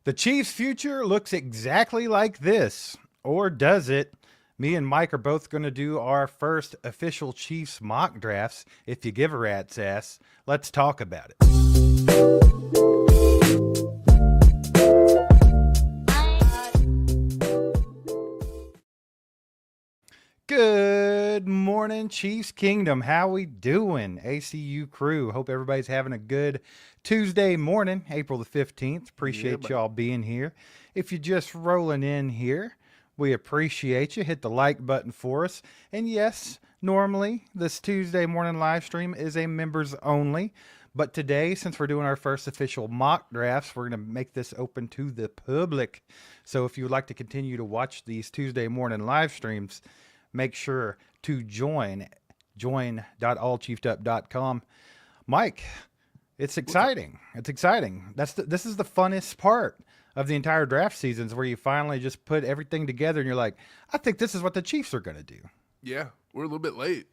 The Chiefs' future looks exactly like this. Or does it? Me and Mike are both going to do our first official Chiefs mock drafts. If you give a rat's ass, let's talk about it. Good morning, Chiefs Kingdom. How we doing, ACU crew? Hope everybody's having a good Tuesday morning, April the 15th. Appreciate y'all being here. If you're just rolling in here, we appreciate you. Hit the like button for us. And yes, normally this Tuesday morning live stream is a members only. But today, since we're doing our first official mock drafts, we're going to make this open to the public. So if you would like to continue to watch these Tuesday morning live streams, make sure to join.allchiefedup.com. Mike, it's exciting. It's exciting. This is the funnest part of the entire draft seasons, where you finally just put everything together and you're like, I think this is what the Chiefs are going to do. Yeah, we're a little bit late.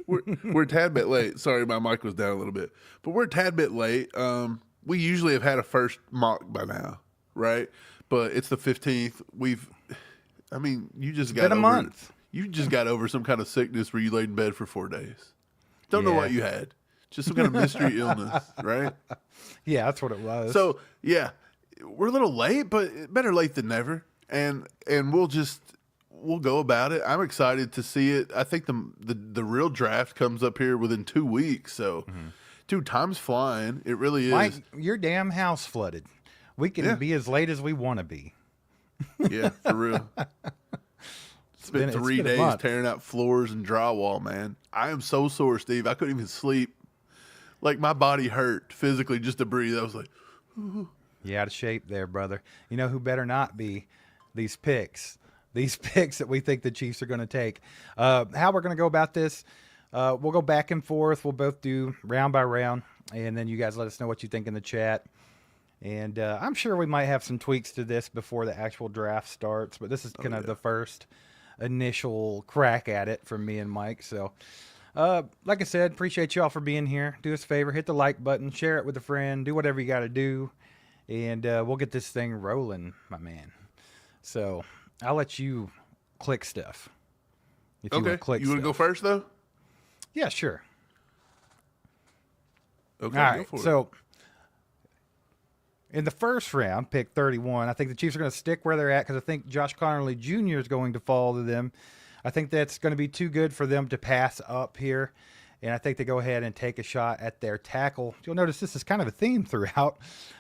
we're a tad bit late. Sorry, my mic was down a little bit, but we're a tad bit late. We usually have had a first mock by now, right? But it's the 15th. You just got been a month. You just got over some kind of sickness where you laid in bed for 4 days. Don't know what you had. Just some kind of mystery illness, right? Yeah, that's what it was. So, yeah, we're a little late, but better late than never. And we'll go about it. I'm excited to see it. I think the real draft comes up here within 2 weeks. So, Dude, time's flying. It really is. Mike, your damn house flooded. We can be as late as we want to be. Yeah, for real. Spent 3 days tearing out floors and drywall, man. I am so sore, Steve. I couldn't even sleep. Like, my body hurt physically just to breathe. I was like, ooh. You out of shape there, brother. You know who better not be? These picks. These picks that we think the Chiefs are going to take. How we're going to go about this, we'll go back and forth. We'll both do round by round, and then you guys let us know what you think in the chat. And I'm sure we might have some tweaks to this before the actual draft starts, but this is kind of the first initial crack at it from me and Mike. So, like I said, appreciate y'all for being here. Do us a favor, hit the like button, share it with a friend, do whatever you got to do, and we'll get this thing rolling, my man. So I'll let you click stuff. If you want to go first, though? Yeah, sure. Okay, all right, go for it. So in the first round, pick 31, I think the Chiefs are going to stick where they're at because I think Josh Connerly Jr. is going to fall to them. I think that's going to be too good for them to pass up here, and I think they go ahead and take a shot at their tackle. You'll notice this is kind of a theme throughout,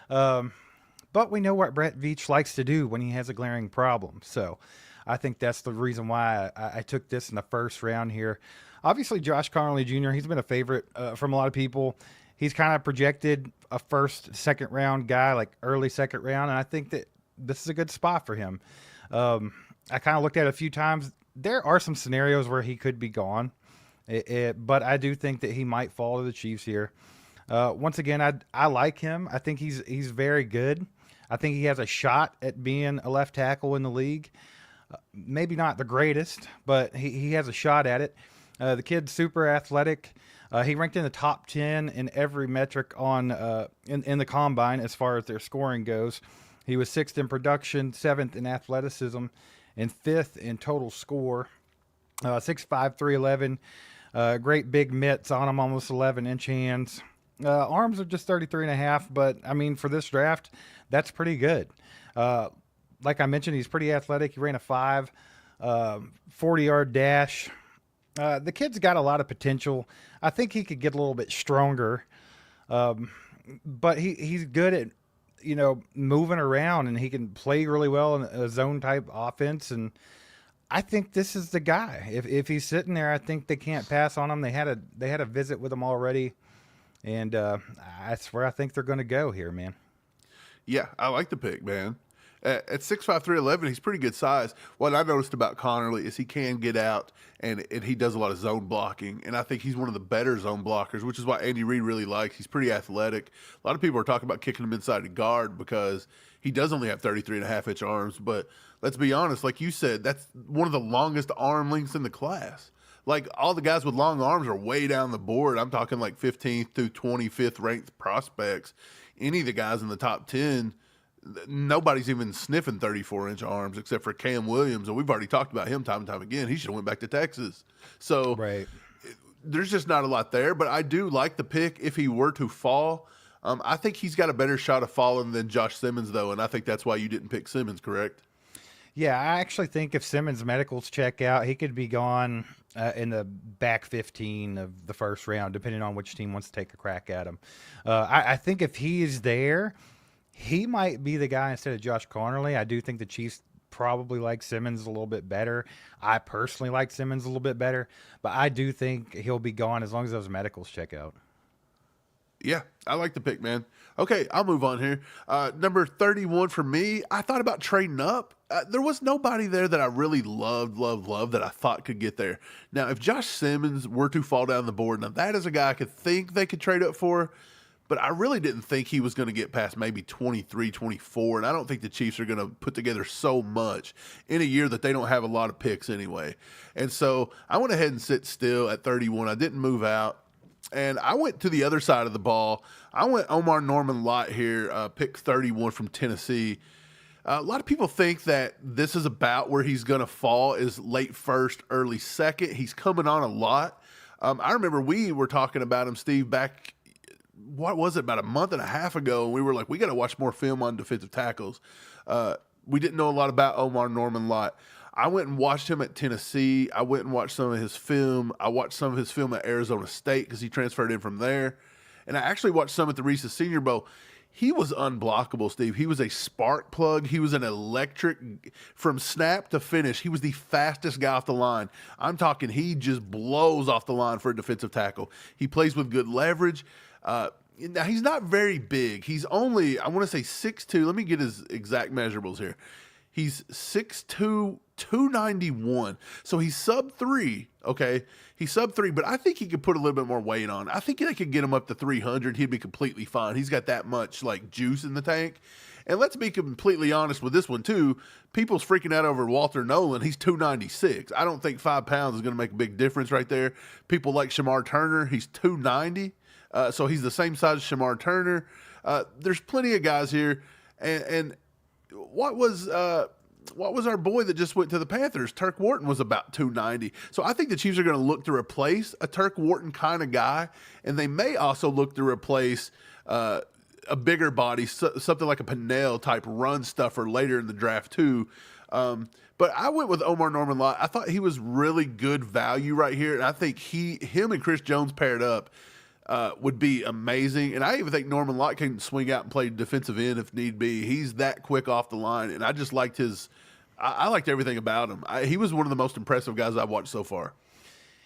but we know what Brett Veach likes to do when he has a glaring problem. So I think that's the reason why I took this in the first round here. Obviously, Josh Connerly Jr., he's been a favorite from a lot of people. He's kind of projected a first, second round guy, like early second round, and I think that this is a good spot for him. I kind of looked at it a few times. There are some scenarios where he could be gone, but I do think that he might fall to the Chiefs here. Once again, I like him. I think he's very good. I think he has a shot at being a left tackle in the league. Maybe not the greatest, but he has a shot at it. The kid's super athletic. He ranked in the top 10 in every metric on in the combine as far as their scoring goes. He was 6th in production, 7th in athleticism, and 5th in total score. 6'5", 311. Great big mitts on him, almost 11-inch hands. Arms are just 33.5, but I mean, for this draft, that's pretty good. Like I mentioned, he's pretty athletic. He ran a 40-yard dash. The kid's got a lot of potential. I think he could get a little bit stronger, but he's good at, moving around, and he can play really well in a zone type offense. And I think this is the guy. If he's sitting there, I think they can't pass on him. They had a visit with him already, and that's where I think they're going to go here, man. Yeah, I like the pick, man. At 6'5", 311, he's pretty good size. What I noticed about Connerly is he can get out, and he does a lot of zone blocking, and I think he's one of the better zone blockers, which is why Andy Reid really likes. He's pretty athletic. A lot of people are talking about kicking him inside the guard because he does only have 33.5-inch arms, but let's be honest, like you said, that's one of the longest arm lengths in the class. Like all the guys with long arms are way down the board. I'm talking like 15th through 25th ranked prospects. Any of the guys in the top 10, nobody's even sniffing 34-inch arms except for Cam Williams, and we've already talked about him time and time again. He should have went back to Texas. So Right. there's just not a lot there, but I do like the pick if he were to fall. I think he's got a better shot of falling than Josh Simmons, though, and I think that's why you didn't pick Simmons, correct? Yeah, I actually think if Simmons' medicals check out, he could be gone in the back 15 of the first round, depending on which team wants to take a crack at him. I think if he is there, he might be the guy instead of Josh Connerly. I do think the Chiefs probably like Simmons a little bit better. I personally like Simmons a little bit better, but I do think he'll be gone as long as those medicals check out. Yeah, I like the pick, man. Okay, I'll move on here. Number 31 for me, I thought about trading up. There was nobody there that I really loved that I thought could get there. Now, if Josh Simmons were to fall down the board, now that is a guy I could think they could trade up for, but I really didn't think he was going to get past maybe 23, 24, and I don't think the Chiefs are going to put together so much in a year that they don't have a lot of picks anyway. And so I went ahead and sit still at 31. I didn't move out. And I went to the other side of the ball. I went Omar Norman Lott here, pick 31 from Tennessee. A lot of people think that this is about where he's going to fall, is late first, early second. He's coming on a lot. I remember we were talking about him, Steve, back, what was it, about a month and a half ago, and we were like, we got to watch more film on defensive tackles. We didn't know a lot about Omar Norman Lott. I went and watched him at Tennessee. I went and watched some of his film. I watched some of his film at Arizona State because he transferred in from there. And I actually watched some at the Reese's Senior Bowl. He was unblockable, Steve. He was a spark plug. He was an electric from snap to finish. He was the fastest guy off the line. I'm talking he just blows off the line for a defensive tackle. He plays with good leverage. Now, he's not very big. He's only, I want to say 6'2". Let me get his exact measurables here. He's 6'2", 291. So he's sub 3, okay? He's sub 3, but I think he could put a little bit more weight on. I think they could get him up to 300. He'd be completely fine. He's got that much, like, juice in the tank. And let's be completely honest with this one, too. People's freaking out over Walter Nolan. He's 296. I don't think 5 pounds is going to make a big difference right there. People like Shamar Turner. He's 290. So he's the same size as Shamar Turner. There's plenty of guys here. And what was our boy that just went to the Panthers? Turk Wharton was about 290. So I think the Chiefs are going to look to replace a Turk Wharton kind of guy, and they may also look to replace a bigger body, something like a Pinnell type run stuffer later in the draft too. But I went with Omar Norman Lott. I thought he was really good value right here, and I think him and Chris Jones paired up would be amazing. And I even think Norman Lott can swing out and play defensive end if need be. He's that quick off the line, and I just liked I liked everything about him. He was one of the most impressive guys I've watched so far.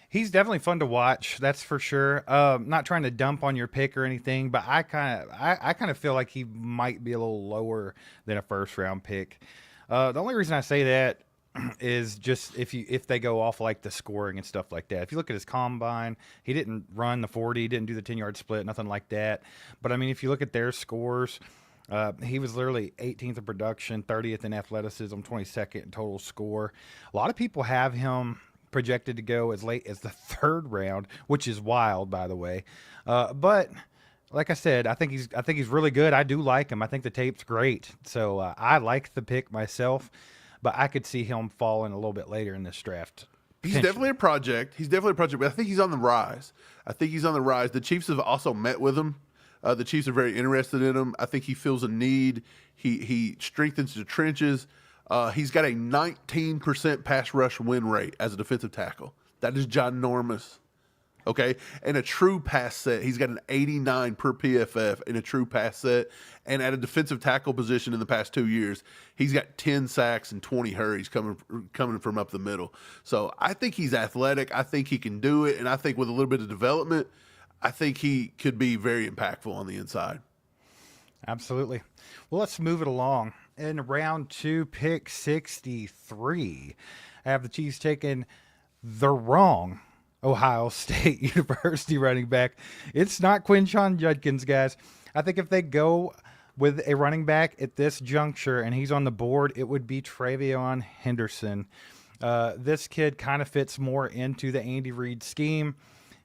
He's definitely fun to watch, that's for sure. Not trying to dump on your pick or anything, but I kind of feel like he might be a little lower than a first round pick. The only reason I say that is just if they go off like the scoring and stuff like that. If you look at his combine, he didn't run the 40, he didn't do the 10-yard split, nothing like that. But I mean, if you look at their scores, he was literally 18th in production, 30th in athleticism, 22nd in total score. A lot of people have him projected to go as late as the third round, which is wild, by the way. But like I said, I think he's really good. I do like him. I think the tape's great. So I like the pick myself, but I could see him falling a little bit later in this draft. He's definitely a project. But I think he's on the rise. The Chiefs have also met with him. The Chiefs are very interested in him. I think he feels a need. He strengthens the trenches. He's got a 19% pass rush win rate as a defensive tackle. That is ginormous. Okay, and a true pass set. He's got an 89 per PFF in a true pass set. And at a defensive tackle position in the past 2 years, he's got 10 sacks and 20 hurries coming from up the middle. So I think he's athletic. I think he can do it. And I think with a little bit of development, I think he could be very impactful on the inside. Absolutely. Well, let's move it along. In round 2, pick 63, I have the Chiefs taking the wrong Ohio State University running back. It's not Quinshon Judkins, guys. I think if they go with a running back at this juncture and he's on the board, it would be Travion Henderson. This kid kind of fits more into the Andy Reid scheme.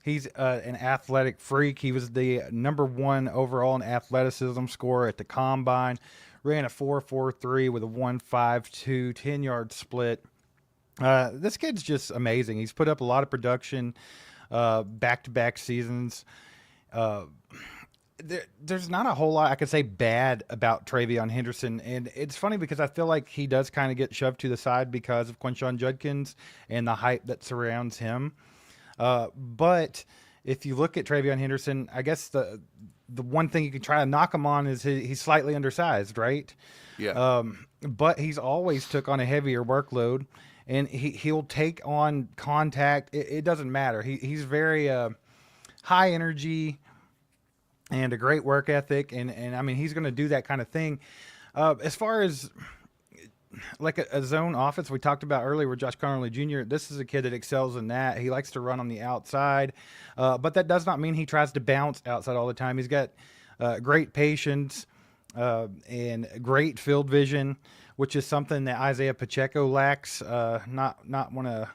He's an athletic freak. He was the #1 overall in athleticism score at the combine. Ran a 4.43 with a 1.52 10-yard split. This kid's just amazing. He's put up a lot of production back-to-back seasons. There's not a whole lot I could say bad about Travion Henderson, and it's funny because I feel like he does kind of get shoved to the side because of Quinshon Judkins and the hype that surrounds him. But if you look at Travion Henderson, I guess the one thing you can try to knock him on is he's slightly undersized, right? Yeah. But he's always took on a heavier workload, and he'll take on contact. It doesn't matter. He's very high energy and a great work ethic, and I mean he's going to do that kind of thing. As far as like a zone offense we talked about earlier with Josh Connerly Jr., this is a kid that excels in that. He likes to run on the outside, but that does not mean he tries to bounce outside all the time. He's got great patience and great field vision, which is something that Isaiah Pacheco lacks. Not want to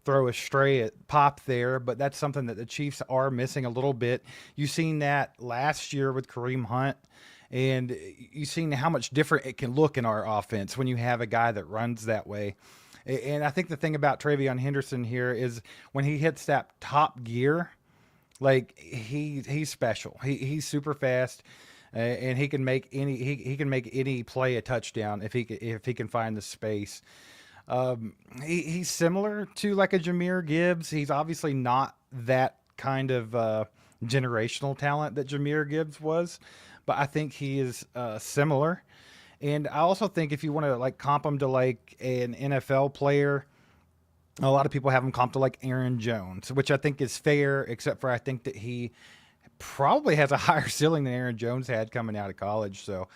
throw a stray at Pop there, but that's something that the Chiefs are missing a little bit. You've seen that last year with Kareem Hunt, and you've seen how much different it can look in our offense when you have a guy that runs that way. And I think the thing about Travion Henderson here is when he hits that top gear, like he's special. He's super fast, and he can make he can make any play a touchdown if he can find the space. He's similar to like a Jahmyr Gibbs. He's obviously not that kind of generational talent that Jahmyr Gibbs was, but I think he is similar. And I also think if you want to like comp him to like an NFL player, a lot of people have him comped to like Aaron Jones, which I think is fair, except for I think that he probably has a higher ceiling than Aaron Jones had coming out of college. So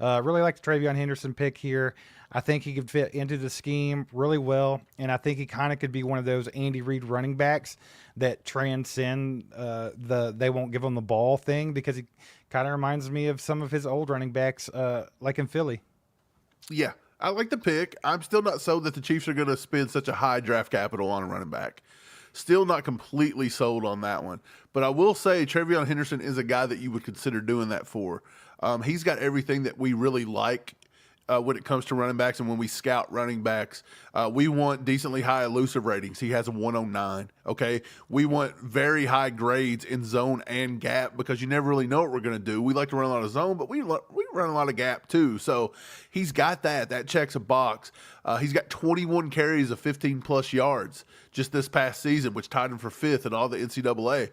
really like the Travion Henderson pick here. I think he could fit into the scheme really well, and I think he kind of could be one of those Andy Reid running backs that transcend they won't give him the ball thing, because he kind of reminds me of some of his old running backs like in Philly. Yeah, I like the pick. I'm still not sold that the Chiefs are going to spend such a high draft capital on a running back. Still not completely sold on that one. But I will say Travion Henderson is a guy that you would consider doing that for. He's got everything that we really like when it comes to running backs, and when we scout running backs, we want decently high elusive ratings. He has a 109, okay? We want very high grades in zone and gap because you never really know what we're going to do. We like to run a lot of zone, but we run a lot of gap too. So he's got that. That checks a box. He's got 21 carries of 15-plus yards just this past season, which tied him for 5th in all the NCAA.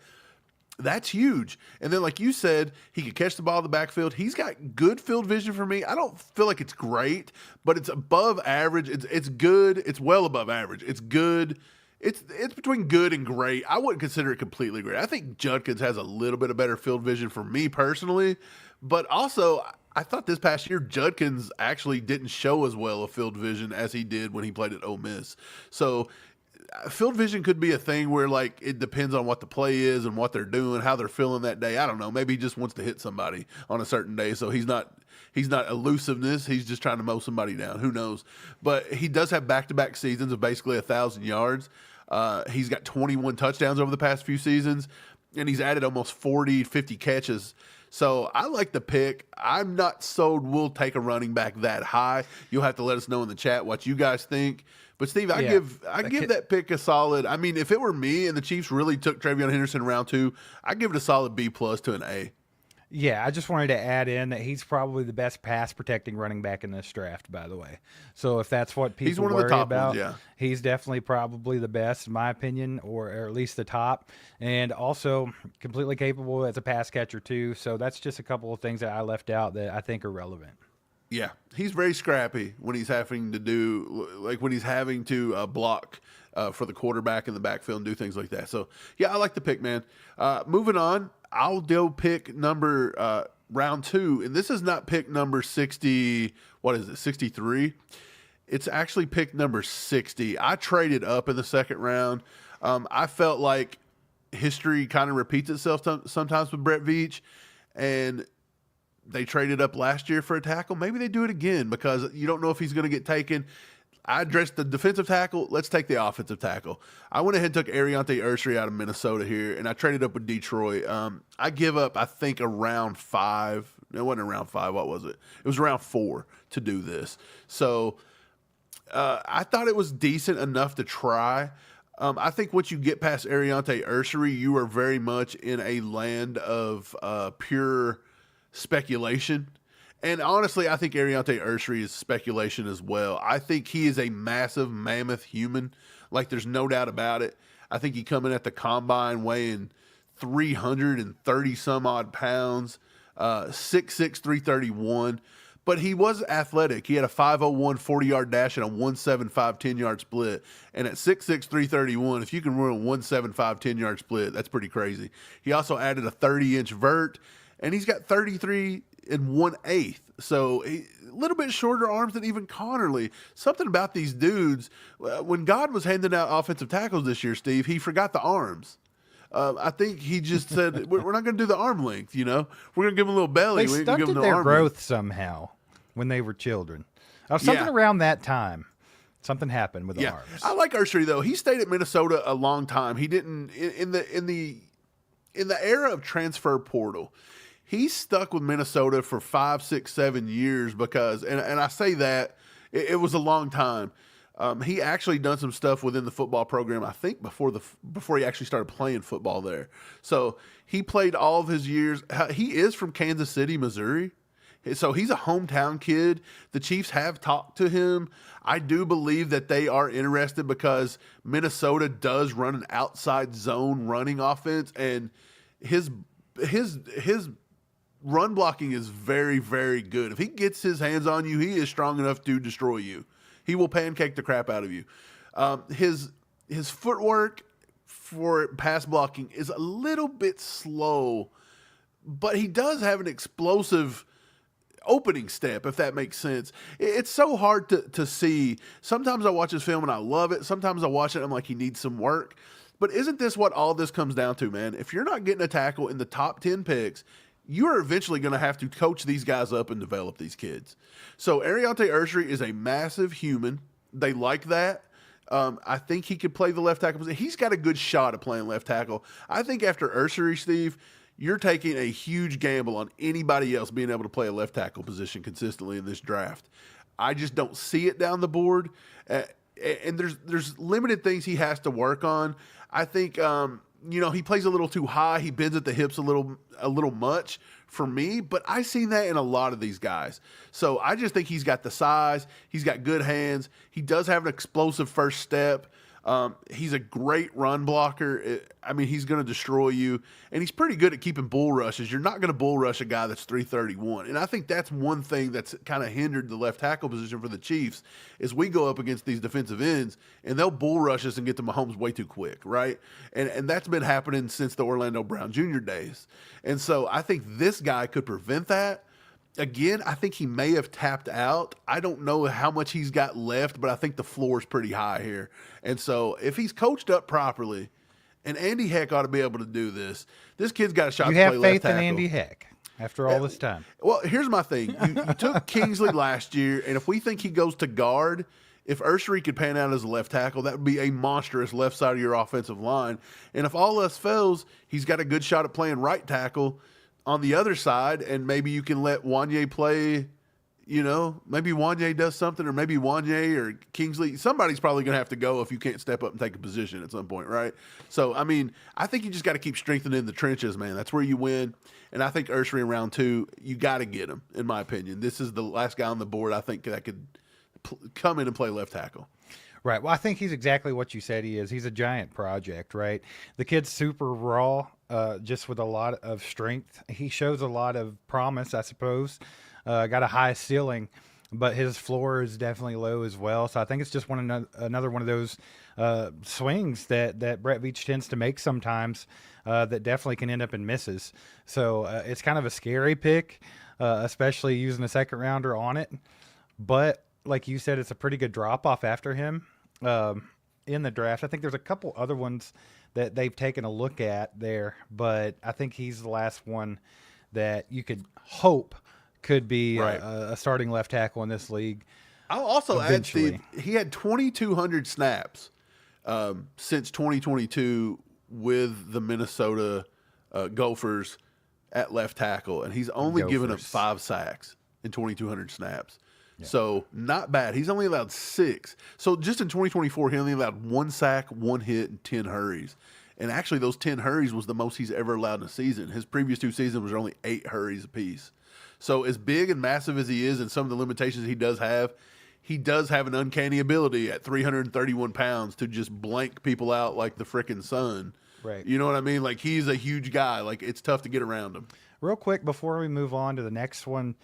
That's huge. And then, like you said, he could catch the ball in the backfield. He's got good field vision for me. I don't feel like it's great, but it's above average. It's good. It's well above average. It's good. It's between good and great. I wouldn't consider it completely great. I think Judkins has a little bit of better field vision for me personally, but also I thought this past year Judkins actually didn't show as well a field vision as he did when he played at Ole Miss. So field vision could be a thing where, like, it depends on what the play is and what they're doing, how they're feeling that day. I don't know. Maybe he just wants to hit somebody on a certain day, so he's not elusiveness. He's just trying to mow somebody down. Who knows? But he does have back-to-back seasons of basically 1,000 yards. He's got 21 touchdowns over the past few seasons, and he's added almost 40, 50 catches. So I like the pick. I'm not sold we'll take a running back that high. You'll have to let us know in the chat what you guys think. But Steve, I give that pick a solid. I mean, if it were me and the Chiefs really took Travion Henderson round 2, I'd give it a solid B+ to an A. Yeah, I just wanted to add in that he's probably the best pass protecting running back in this draft, by the way. So if that's what people one of the worry top about, ones, yeah. He's definitely probably the best, in my opinion, or at least the top. And also completely capable as a pass catcher, too. So that's just a couple of things that I left out that I think are relevant. Yeah, he's very scrappy when he's having to block for the quarterback in the backfield and do things like that. So, yeah, I like the pick, man. Moving on, I'll go pick number round 2, and this is not pick number 60. What is it, 63? It's actually pick number 60. I traded up in the second round. I felt like history kind of repeats itself sometimes with Brett Veach, and they traded up last year for a tackle. Maybe they do it again because you don't know if he's going to get taken. I addressed the defensive tackle. Let's take the offensive tackle. I went ahead and took Ariante Ursery out of Minnesota here, and I traded up with Detroit. I give up, I think, around 5. It wasn't around 5. What was it? It was around 4 to do this. So I thought it was decent enough to try. I think once you get past Ariante Ursery, you are very much in a land of pure speculation. And honestly, I think Ariante Ursery is speculation as well. I think he is a massive, mammoth human. Like, there's no doubt about it. I think he coming at the combine weighing 330 some odd pounds, 6'6", 331. But he was athletic. He had a 5.01 40-yard dash and a 1.75 10-yard split. And at 6'6", 331, if you can run a 1.75 10-yard split, that's pretty crazy. He also added a 30-inch vert, and he's got 33 and 1/8. So a little bit shorter arms than even Connerly. Something about these dudes, when God was handing out offensive tackles this year, Steve, he forgot the arms. I think he just said, we're not going to do the arm length, you know? We're going to give them a little belly. They We ain't gonna give stunted them no their arm growth length. somehow when they were children. Something Yeah. around that time. Something happened with the Yeah, arms. I like Ursery though. He stayed at Minnesota a long time. He didn't in the era of transfer portal. He stuck with Minnesota for 5, 6, 7 years because, and I say that it was a long time. He actually done some stuff within the football program, I think, before he actually started playing football there. So he played all of his years. He is from Kansas City, Missouri. So he's a hometown kid. The Chiefs have talked to him. I do believe that they are interested because Minnesota does run an outside zone running offense, and his run blocking is very, very good. If he gets his hands on you, he is strong enough to destroy you. He will pancake the crap out of you. His footwork for pass blocking is a little bit slow, but he does have an explosive opening step, if that makes sense. It's so hard to see. Sometimes I watch his film and I love it. Sometimes I watch it and I'm like, he needs some work. But isn't this what all this comes down to, man? If you're not getting a tackle in the top 10 picks, you're eventually going to have to coach these guys up and develop these kids. So Ariante Ursery is a massive human. They like that. I think he could play the left tackle position. He's got a good shot at playing left tackle. I think after Ursery, Steve, you're taking a huge gamble on anybody else being able to play a left tackle position consistently in this draft. I just don't see it down the board. And there's limited things he has to work on. I think he plays a little too high. He bends at the hips a little much for me, but I've seen that in a lot of these guys. So I just think he's got the size. He's got good hands. He does have an explosive first step. He's a great run blocker. He's going to destroy you, and he's pretty good at keeping bull rushes. You're not going to bull rush a guy that's 331, and I think that's one thing that's kind of hindered the left tackle position for the Chiefs is we go up against these defensive ends, and they'll bull rush us and get to Mahomes way too quick, right? And that's been happening since the Orlando Brown Jr. days. And so I think this guy could prevent that. Again, I think he may have tapped out. I don't know how much he's got left, but I think the floor is pretty high here. And so if he's coached up properly, and Andy Heck ought to be able to do this, this kid's got a shot to play left tackle. You have faith in Andy Heck after all this time. Well, here's my thing. You took Kingsley last year, and if we think he goes to guard, if Ursery could pan out as a left tackle, that would be a monstrous left side of your offensive line. And if all else fails, he's got a good shot at playing right tackle on the other side, and maybe you can let Wanye play, maybe Wanye does something, or maybe Wanye or Kingsley. Somebody's probably going to have to go if you can't step up and take a position at some point, right? So, I think you just got to keep strengthening the trenches, man. That's where you win. And I think Ursery in round 2, you got to get him, in my opinion. This is the last guy on the board I think that could come in and play left tackle. Right. Well, I think he's exactly what you said he is. He's a giant project, right? The kid's super raw, just with a lot of strength. He shows a lot of promise, I suppose. Got a high ceiling, but his floor is definitely low as well. So I think it's just another one of those swings that Brett Veach tends to make sometimes that definitely can end up in misses. So it's kind of a scary pick, especially using a second rounder on it. But like you said, it's a pretty good drop off after him in the draft. I think there's a couple other ones that they've taken a look at there, but I think he's the last one that you could hope could be Right. a starting left tackle in this league. I'll also add, eventually. Steve, he had 2,200 snaps since 2022 with the Minnesota Gophers at left tackle, and he's only given up Gophers. 5 sacks in 2,200 snaps. So not bad. He's only allowed 6. So just in 2024, he only allowed 1 sack, 1 hit, and 10 hurries. And actually, those 10 hurries was the most he's ever allowed in a season. His previous 2 seasons was only 8 hurries apiece. So as big and massive as he is, and some of the limitations he does have an uncanny ability at 331 pounds to just blank people out like the frickin' sun. Right. You know what I mean? Like, he's a huge guy. Like, it's tough to get around him. Real quick before we move on to the next one,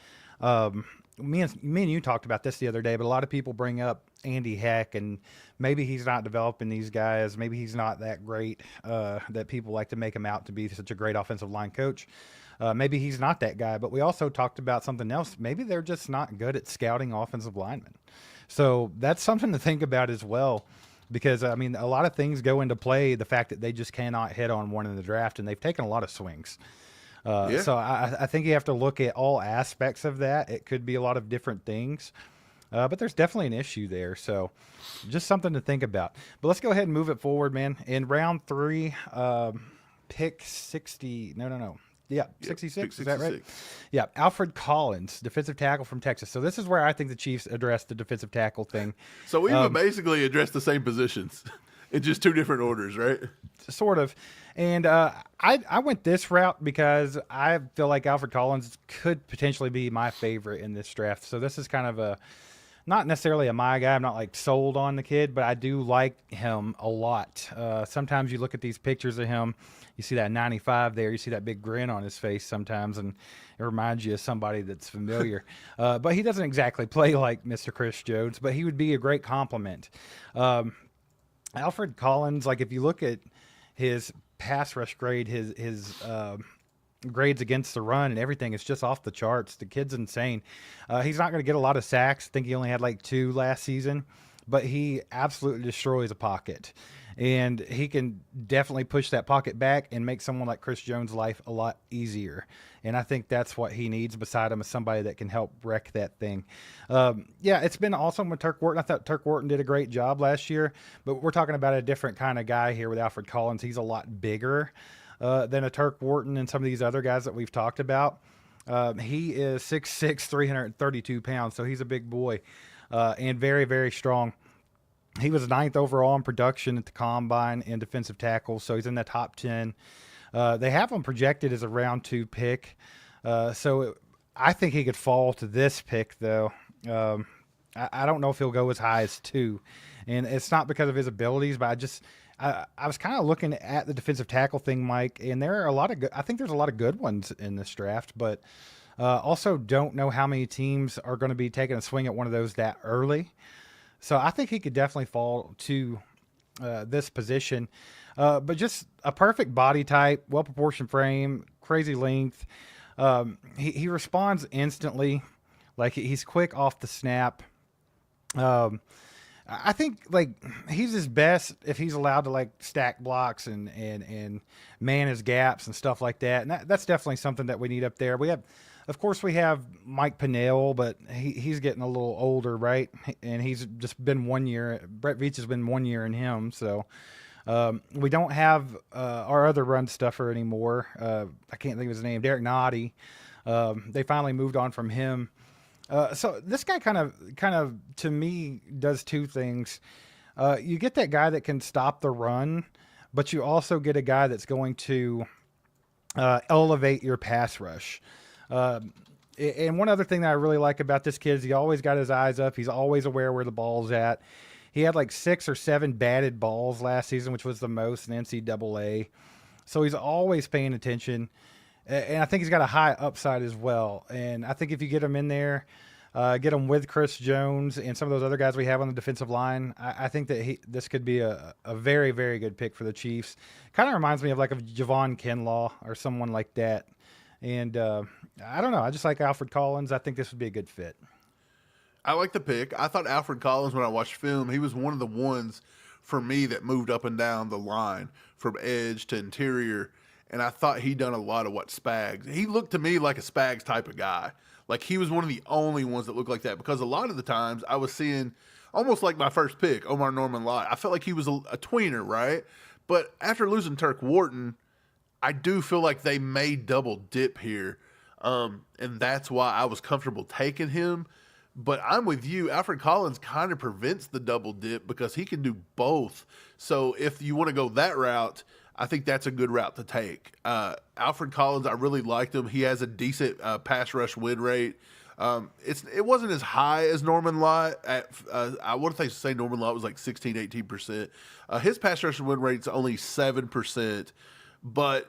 me and you talked about this the other day, but a lot of people bring up Andy Heck, and maybe he's not developing these guys. Maybe he's not that great that people like to make him out to be such a great offensive line coach. Maybe he's not that guy, but we also talked about something else. Maybe they're just not good at scouting offensive linemen. So that's something to think about as well, because, I mean, a lot of things go into play, the fact that they just cannot hit on one in the draft, and they've taken a lot of swings. So I think you have to look at all aspects of that. It could be a lot of different things, but there's definitely an issue there. So just something to think about. But let's go ahead and move it forward, man. In round 3, pick 60. No. Yeah, 66. Is that right? Yeah, Alfred Collins, defensive tackle from Texas. So this is where I think the Chiefs addressed the defensive tackle thing. So we've basically addressed the same positions in just 2 different orders, right? Sort of. And I went this route because I feel like Alfred Collins could potentially be my favorite in this draft. So this is kind of not necessarily a my guy. I'm not like sold on the kid, but I do like him a lot. Sometimes you look at these pictures of him, you see that 95 there, you see that big grin on his face sometimes, and it reminds you of somebody that's familiar. But he doesn't exactly play like Mr. Chris Jones, but he would be a great compliment. Alfred Collins, like if you look at his pass rush grade, his grades against the run and everything, it's just off the charts. The kid's insane. He's not going to get a lot of sacks. I think he only had like 2 last season, but he absolutely destroys a pocket. And he can definitely push that pocket back and make someone like Chris Jones' life a lot easier. And I think that's what he needs beside him, is somebody that can help wreck that thing. Yeah, it's been awesome with Turk Wharton. I thought Turk Wharton did a great job last year, but we're talking about a different kind of guy here with Alfred Collins. He's a lot bigger than a Turk Wharton and some of these other guys that we've talked about. He is 6'6", 332 pounds, so he's a big boy and very, very strong. He was 9th overall in production at the Combine in defensive tackle, so he's in the top 10. They have him projected as a round 2 pick, so I think he could fall to this pick, though. I don't know if he'll go as high as 2, and it's not because of his abilities, but I was kind of looking at the defensive tackle thing, Mike, and there are a lot of I think there's a lot of good ones in this draft, but also don't know how many teams are going to be taking a swing at one of those that early. So I think he could definitely fall to this position. But just a perfect body type, well-proportioned frame, crazy length. He responds instantly. Like, he's quick off the snap. I think, like, he's his best if he's allowed to, like, stack blocks and man his gaps and stuff like that. And that's definitely something that we need up there. Of course, we have Mike Pinnell, but he's getting a little older, right? And he's just been 1 year. Brett Veach has been 1 year in him. So we don't have our other run stuffer anymore. I can't think of his name. Derek Noddy. They finally moved on from him. So this guy kind of, to me, does 2 things. You get that guy that can stop the run, but you also get a guy that's going to elevate your pass rush. And one other thing that I really like about this kid is he always got his eyes up. He's always aware where the ball's at. He had like 6 or 7 batted balls last season, which was the most in NCAA. So he's always paying attention. And I think he's got a high upside as well. And I think if you get him in there, get him with Chris Jones and some of those other guys we have on the defensive line, I think that this could be a very, very good pick for the Chiefs. Kind of reminds me of like a Javon Kinlaw or someone like that. And I don't know. I just like Alfred Collins. I think this would be a good fit. I like the pick. I thought Alfred Collins, when I watched film, he was one of the ones for me that moved up and down the line from edge to interior. And I thought he'd done a lot of what Spags. He looked to me like a Spags type of guy. Like, he was one of the only ones that looked like that, because a lot of the times I was seeing almost like my first pick, Omar Norman Lott. I felt like he was a tweener, right? But after losing Turk Wharton, I do feel like they may double dip here. And that's why I was comfortable taking him. But I'm with you. Alfred Collins kind of prevents the double dip because he can do both. So if you want to go that route, I think that's a good route to take. Alfred Collins, I really liked him. He has a decent pass rush win rate. It wasn't as high as Norman Lott. I want to say Norman Lott was like 16, 18%. His pass rush win rate's only 7%.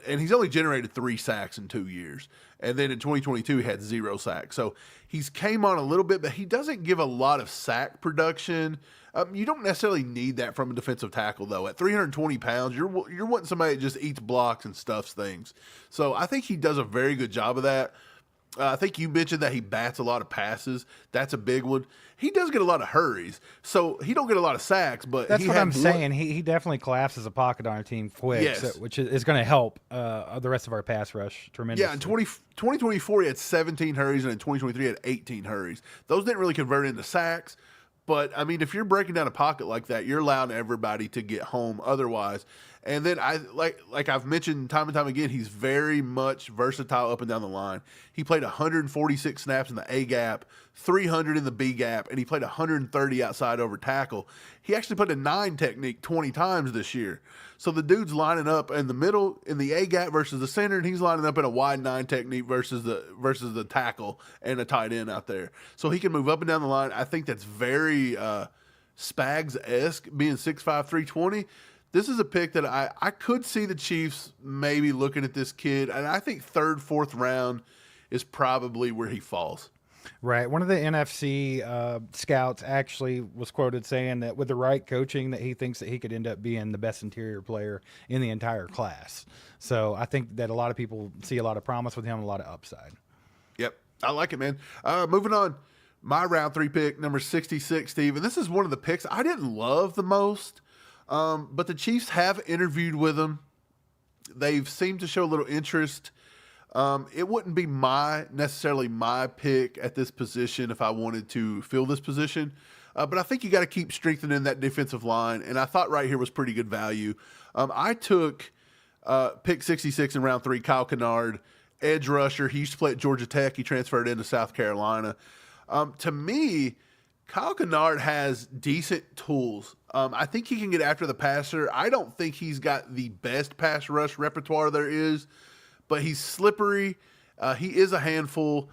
And he's only generated 3 sacks in 2 years. And then in 2022, he had 0 sacks. So he's came on a little bit, but he doesn't give a lot of sack production. You don't necessarily need that from a defensive tackle, though. At 320 pounds, you're wanting somebody that just eats blocks and stuffs things. So I think he does a very good job of that. I think you mentioned that he bats a lot of passes. That's a big one. He does get a lot of hurries, so he don't get a lot of sacks. But that's what I'm saying. He definitely collapses a pocket on our team quick, yes. which is going to help the rest of our pass rush tremendously. Yeah, in 2024 he had 17 hurries, and in 2023 he had 18 hurries. Those didn't really convert into sacks. But, I mean, if you're breaking down a pocket like that, you're allowing everybody to get home otherwise. And then, like I've mentioned time and time again, he's very much versatile up and down the line. He played 146 snaps in the A gap, 300 in the B gap, and he played 130 outside over tackle. He actually played a 9 technique 20 times this year. So the dude's lining up in the middle in the A gap versus the center, and he's lining up in a wide 9 technique versus the tackle and a tight end out there. So he can move up and down the line. I think that's very Spags-esque, being 6'5", 320. This is a pick that I could see the Chiefs maybe looking at this kid, and I think 3rd, 4th round is probably where he falls. Right. One of the NFC scouts actually was quoted saying that with the right coaching, that he thinks that he could end up being the best interior player in the entire class. So I think that a lot of people see a lot of promise with him, a lot of upside. Yep. I like it, man. Moving on. My round 3 pick, number 66, Steve. And this is one of the picks I didn't love the most. But the Chiefs have interviewed with him. They've seemed to show a little interest. It wouldn't be necessarily my pick at this position if I wanted to fill this position. But I think you got to keep strengthening that defensive line. And I thought right here was pretty good value. I took pick 66 in round 3, Kyle Kennard, edge rusher. He used to play at Georgia Tech. He transferred into South Carolina. To me, Kyle Kennard has decent tools. I think he can get after the passer. I don't think he's got the best pass rush repertoire there is, but he's slippery. He is a handful.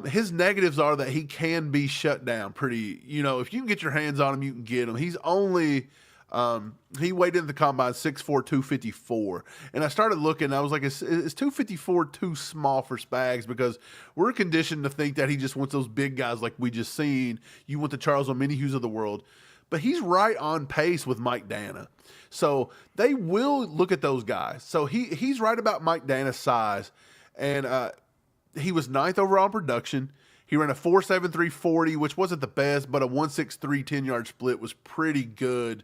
His negatives are that he can be shut down pretty, if you can get your hands on him, you can get him. He's only, he weighed in the combine 6'4", 254. And I started looking, I was like, is 254 too small for Spags? Because we're conditioned to think that he just wants those big guys like we just seen. You want the Charles Omenihu's of the world. But he's right on pace with Mike Dana. So they will look at those guys. So he's right about Mike Dana's size. And he was 9th overall in production. He ran a 4.73 40, which wasn't the best, but a 1.63 10-yard split was pretty good.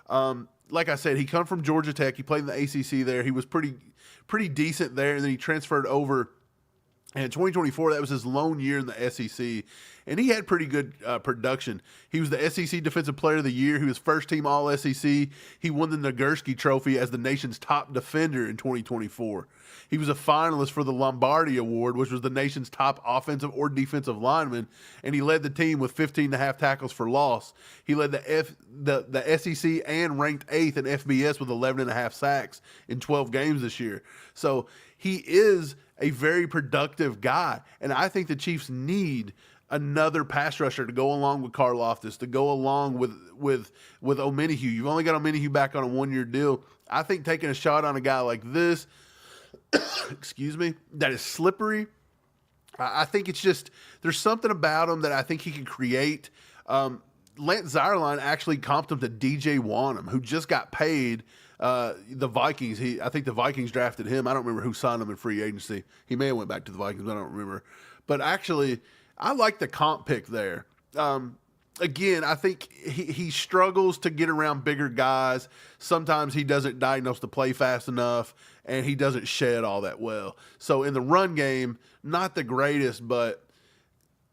Like I said, he come from Georgia Tech. He played in the ACC there. He was pretty decent there, and then he transferred over. And in 2024, that was his lone year in the SEC, and he had pretty good production. He was the SEC Defensive Player of the Year. He was first-team All-SEC. He won the Nagurski Trophy as the nation's top defender in 2024. He was a finalist for the Lombardi Award, which was the nation's top offensive or defensive lineman, and he led the team with 15.5 tackles for loss. He led the SEC and ranked 8th in FBS with 11.5 sacks in 12 games this year. So he is a very productive guy, and I think the Chiefs need another pass rusher to go along with Karlaftis, to go along with Omenihu. You've only got Omenihu back on a 1-year deal. I think taking a shot on a guy like this, excuse me, that is slippery, I think it's just, there's something about him that I think he can create. Lance Zierlein actually comped him to DJ Wanham, who just got paid. The Vikings, I think the Vikings drafted him. I don't remember who signed him in free agency. He may have went back to the Vikings, but I don't remember. But actually, I like the comp pick there. Again, I think he struggles to get around bigger guys. Sometimes he doesn't diagnose the play fast enough, and he doesn't shed all that well. So in the run game, not the greatest, but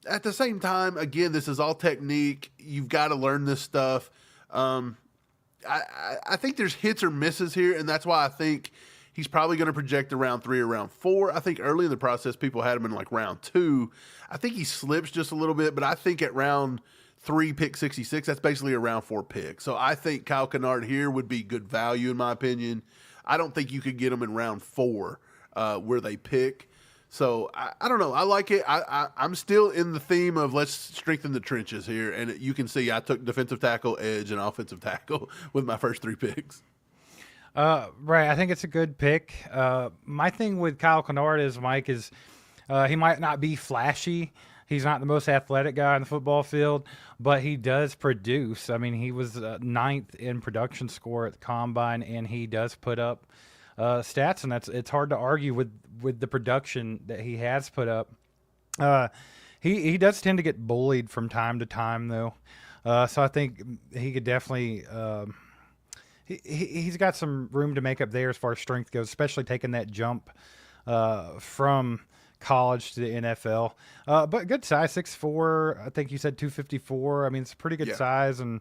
at the same time, again, this is all technique. You've got to learn this stuff. I think there's hits or misses here, and that's why I think he's probably going to project around 3 or round 4. I think early in the process, people had him in like round 2. I think he slips just a little bit, but I think at round 3, pick 66, that's basically a round 4 pick. So I think Kyle Kennard here would be good value, in my opinion. I don't think you could get him in round 4 where they pick. So I don't know. I like it. I'm still in the theme of let's strengthen the trenches here. And you can see I took defensive tackle, edge, and offensive tackle with my first 3 picks. Right. I think it's a good pick. My thing with Kyle Kennard is, Mike, is he might not be flashy. He's not the most athletic guy on the football field, but he does produce. I mean, he was 9th in production score at the combine, and he does put up stats, and it's hard to argue with the production that he has put up. He does tend to get bullied from time to time, though. So I think he could definitely he's got some room to make up there as far as strength goes, especially taking that jump from college to the NFL. But good size, 6'4". I think you said 254. I mean, it's a pretty good size, and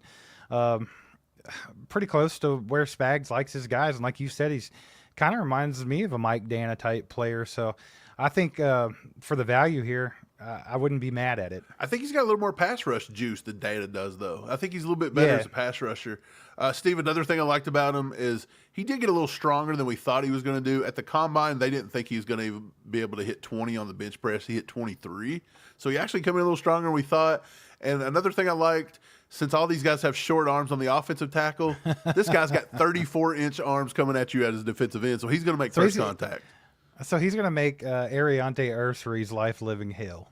pretty close to where Spags likes his guys. And like you said, he's kind of reminds me of a Mike Dana type player. So I think for the value here, I wouldn't be mad at it. I think he's got a little more pass rush juice than Dana does, though. I think he's a little bit better as a pass rusher. Steve, another thing I liked about him is he did get a little stronger than we thought he was going to do. At the combine, they didn't think he was going to be able to hit 20 on the bench press. He hit 23. So he actually came in a little stronger than we thought. And another thing I liked, since all these guys have short arms on the offensive tackle, this guy's got 34-inch arms coming at you as a defensive end. So he's going to make first contact. So he's going to make Ariante Ursery's life living hell.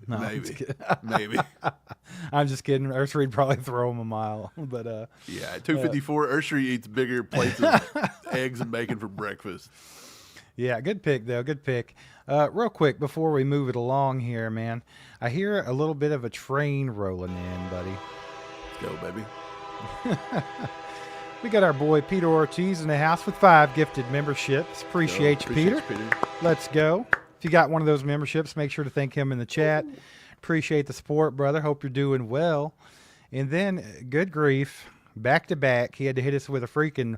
No, Maybe. I'm just kidding. Ursery'd probably throw him a mile. But yeah, at 254, Ursery eats bigger plates of eggs and bacon for breakfast. Yeah, good pick, though. Good pick. Real quick, before we move it along here, man, I hear a little bit of a train rolling in, buddy. Let's go, baby. We got our boy Peter Ortiz in the house with 5 gifted memberships. Appreciate you, Peter. Let's go. If you got one of those memberships, make sure to thank him in the chat. Appreciate the support, brother. Hope you're doing well. And then, good grief, back to back, he had to hit us with a freaking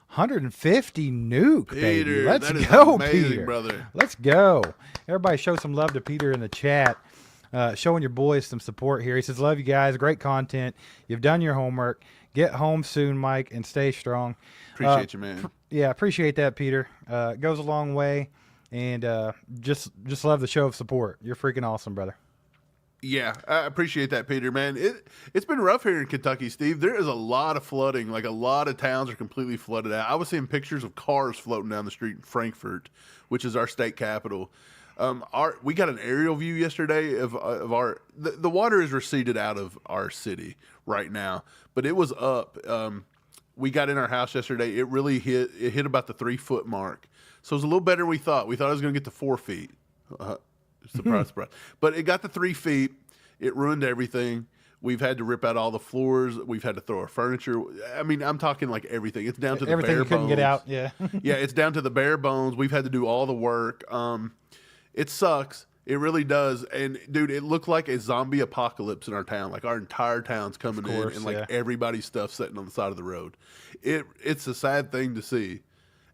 150 nuke, baby. Peter, Let's that is go, amazing, Peter. Brother. Let's go. Everybody show some love to Peter in the chat. Showing your boys some support here. He says, love you guys. Great content. You've done your homework. Get home soon, Mike, and stay strong. Appreciate you, man. Yeah, appreciate that, Peter. It goes a long way. And just love the show of support. You're freaking awesome, brother. Yeah, I appreciate that, Peter, man. It's been rough here in Kentucky, Steve. There is a lot of flooding. Like, a lot of towns are completely flooded out. I was seeing pictures of cars floating down the street in Frankfort, which is our state capital. We got an aerial view yesterday of our the water is receded out of our city right now, but it was up. We got in our house yesterday. It really hit about the 3-foot mark. So it was a little better than we thought. We thought it was going to get to 4 feet. Surprise, surprise. But it got to 3 feet. It ruined everything. We've had to rip out all the floors. We've had to throw our furniture. I mean, I'm talking like everything. It's down to the bare bones. Everything you couldn't get out, yeah. Yeah, it's down to the bare bones. We've had to do all the work. It sucks. It really does. And, dude, it looked like a zombie apocalypse in our town. Like, our entire town's coming in and, like, everybody's stuff sitting on the side of the road. It's a sad thing to see.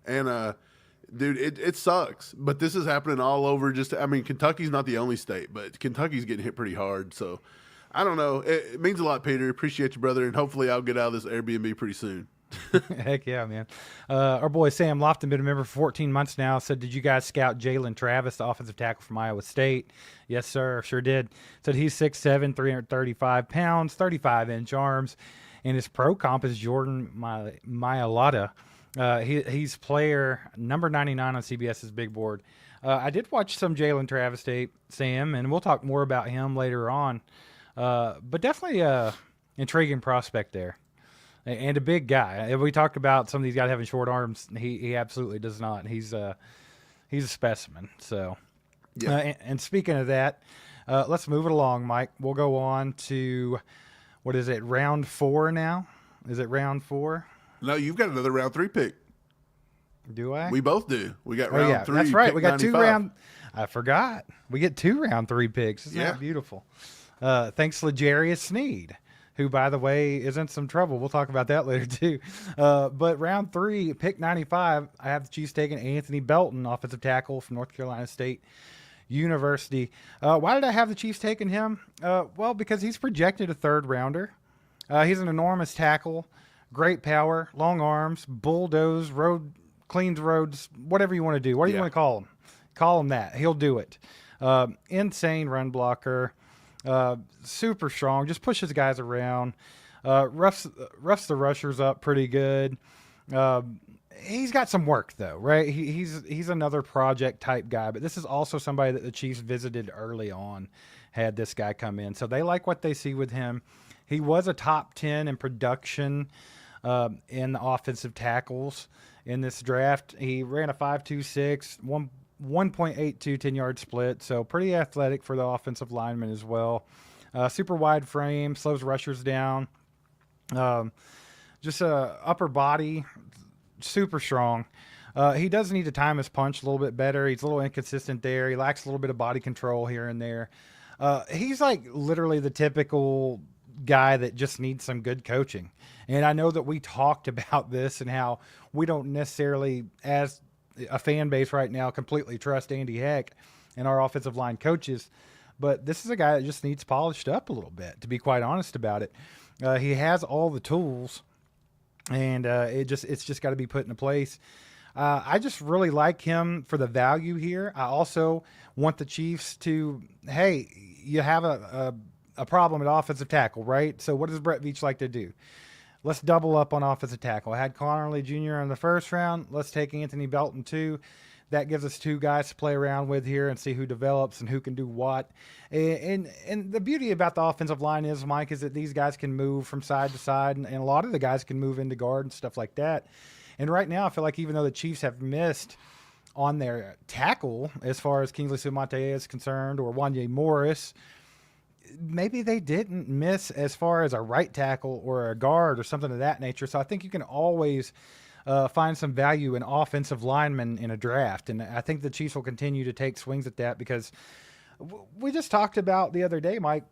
And, dude, it sucks. But this is happening all over. Kentucky's not the only state, but Kentucky's getting hit pretty hard. So, I don't know. It means a lot, Peter. Appreciate you, brother. And hopefully I'll get out of this Airbnb pretty soon. Heck yeah, man. Our boy Sam Lofton, been a member for 14 months now, said, did you guys scout Jalen Travis, the offensive tackle from Iowa State? Yes, sir. Sure did. Said he's 6'7", 335 pounds, 35-inch arms, and his pro comp is Jordan Mailata. He's player number 99 on CBS's big board. I did watch some Jalen Travis tape, Sam, and we'll talk more about him later on. But definitely intriguing prospect there. And a big guy. We talked about some of these guys having short arms. He absolutely does not. He's a specimen. So, yeah. And speaking of that, let's move it along, Mike. We'll go on to, what is it, round 4 now? Is it round 4? No, you've got another round 3 pick. Do I? We both do. We got round 3. That's right. We got 2 round. I forgot. We get 2 round 3 picks. Isn't Yeah. that beautiful? Thanks, L'Jarius Sneed, who, by the way, is in some trouble. We'll talk about that later, too. But round 3, pick 95, I have the Chiefs taking Anthony Belton, offensive tackle from North Carolina State University. Why did I have the Chiefs taking him? Well, because he's projected a 3rd rounder. He's an enormous tackle, great power, long arms, bulldoze, cleans roads, whatever you want to do. What do you want to call him? Call him that. He'll do it. Insane run blocker, super strong, just pushes guys around, roughs the rushers up pretty good. He's got some work though, right? He's another project type guy, but this is also somebody that the Chiefs visited early on, had this guy come in. So they like what they see with him. He was a top 10 in production in the offensive tackles in this draft. He ran a 5.26, 1.82 10-yard split, so pretty athletic for the offensive lineman as well. Super wide frame, slows rushers down. Just a upper body, super strong. He does need to time his punch a little bit better. He's a little inconsistent there. He lacks a little bit of body control here and there. He's like literally the typical guy that just needs some good coaching. And I know that we talked about this and how we don't necessarily, as a fan base right now, completely trust Andy Heck and our offensive line coaches. But this is a guy that just needs polished up a little bit, to be quite honest about it. He has all the tools, and it's just got to be put into place. I just really like him for the value here. I also want the Chiefs to, hey, you have a problem at offensive tackle, right? So what does Brett Veach like to do? Let's double up on offensive tackle. I had Connerly Jr. in the 1st round. Let's take Anthony Belton too. That gives us 2 guys to play around with here and see who develops and who can do what. And the beauty about the offensive line is, Mike, is that these guys can move from side to side, and a lot of the guys can move into guard and stuff like that. And right now, I feel like even though the Chiefs have missed on their tackle as far as Kingsley Suamataia is concerned, or Wanye Morris, maybe they didn't miss as far as a right tackle or a guard or something of that nature. So I think you can always find some value in offensive linemen in a draft. And I think the Chiefs will continue to take swings at that because we just talked about the other day, Mike,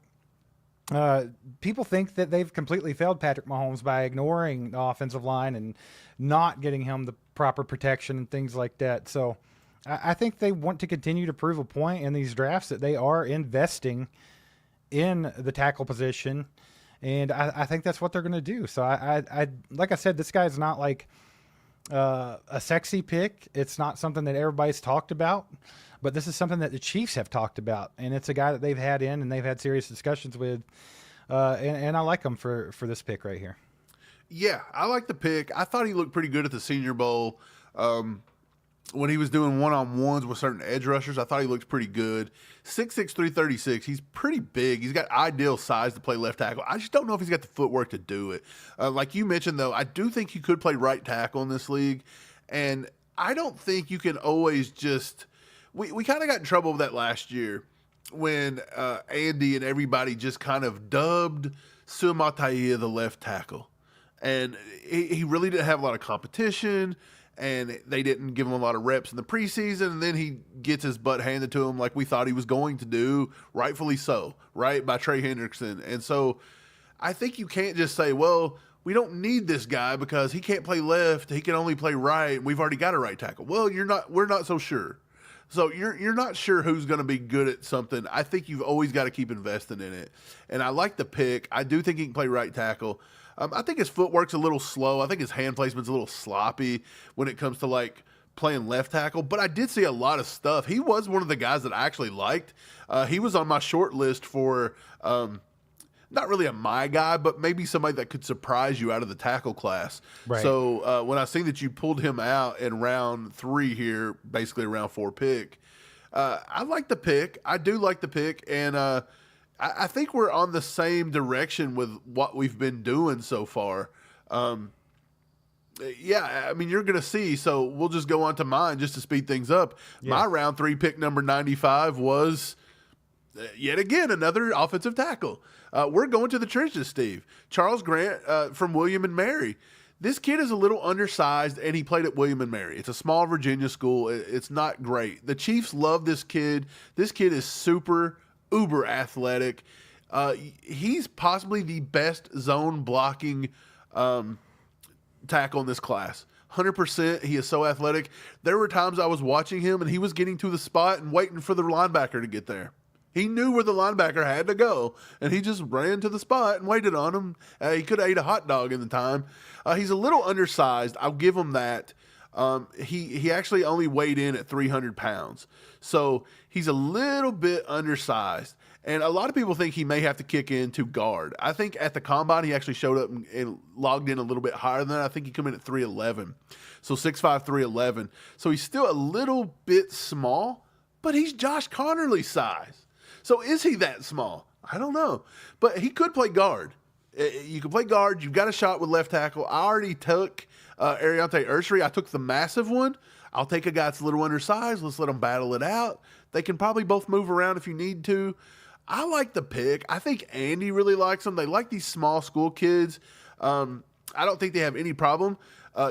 people think that they've completely failed Patrick Mahomes by ignoring the offensive line and not getting him the proper protection and things like that. So I think they want to continue to prove a point in these drafts that they are investing in the tackle position, and I think that's what they're going to do. So I like I said, this guy's not like a sexy pick. It's not something that everybody's talked about, but this is something that the Chiefs have talked about, and it's a guy that they've had in and they've had serious discussions with, and I like him for this pick right here. Yeah, I like the pick. I thought he looked pretty good at the Senior Bowl. When he was doing one-on-ones with certain edge rushers, I thought he looked pretty good. 6'6", 336. He's pretty big. He's got ideal size to play left tackle. I just don't know if he's got the footwork to do it. Like you mentioned, though, I do think he could play right tackle in this league. And I don't think you can always just – we kind of got in trouble with that last year when Andy and everybody just kind of dubbed Suamataia the left tackle. And he really didn't have a lot of competition, and they didn't give him a lot of reps in the preseason, and then he gets his butt handed to him like we thought he was going to do, rightfully so, right, by Trey Hendrickson. And so I think you can't just say, well, we don't need this guy because he can't play left, he can only play right, and we've already got a right tackle. Well, we're not so sure. So you're not sure who's going to be good at something. I think you've always got to keep investing in it. And I like the pick. I do think he can play right tackle. I think his footwork's a little slow. I think his hand placement's a little sloppy when it comes to like playing left tackle. But I did see a lot of stuff. He was one of the guys that I actually liked. He was on my short list for not really a my guy, but maybe somebody that could surprise you out of the tackle class. Right. So when I seen that you pulled him out in round 3 here, basically a round 4 pick, I like the pick. I do like the pick, and I think we're on the same direction with what we've been doing so far. Yeah, I mean, you're going to see, so we'll just go on to mine just to speed things up. Yeah. My round 3 pick, number 95, was yet again another offensive tackle. We're going to the trenches, Steve. Charles Grant from William and Mary. This kid is a little undersized, and he played at William and Mary. It's a small Virginia school. It's not great. The Chiefs love this kid. This kid is super, uber athletic. He's possibly the best zone blocking tackle in this class. 100%. He is so athletic. There were times I was watching him, and he was getting to the spot and waiting for the linebacker to get there. He knew where the linebacker had to go, and he just ran to the spot and waited on him. He could have ate a hot dog in the time. He's a little undersized. I'll give him that. He actually only weighed in at 300 pounds. So he's a little bit undersized. And a lot of people think he may have to kick into guard. I think at the combine, he actually showed up and logged in a little bit higher than that. I think he came in at 311. So 6'5", 311. So he's still a little bit small, but he's Josh Connerly's size. So is he that small? I don't know. But he could play guard. You can play guard. You've got a shot with left tackle. I already took Ariante Ursery. I took the massive one. I'll take a guy that's a little undersized. Let's let them battle it out. They can probably both move around if you need to. I like the pick. I think Andy really likes them. They like these small school kids. I don't think they have any problem.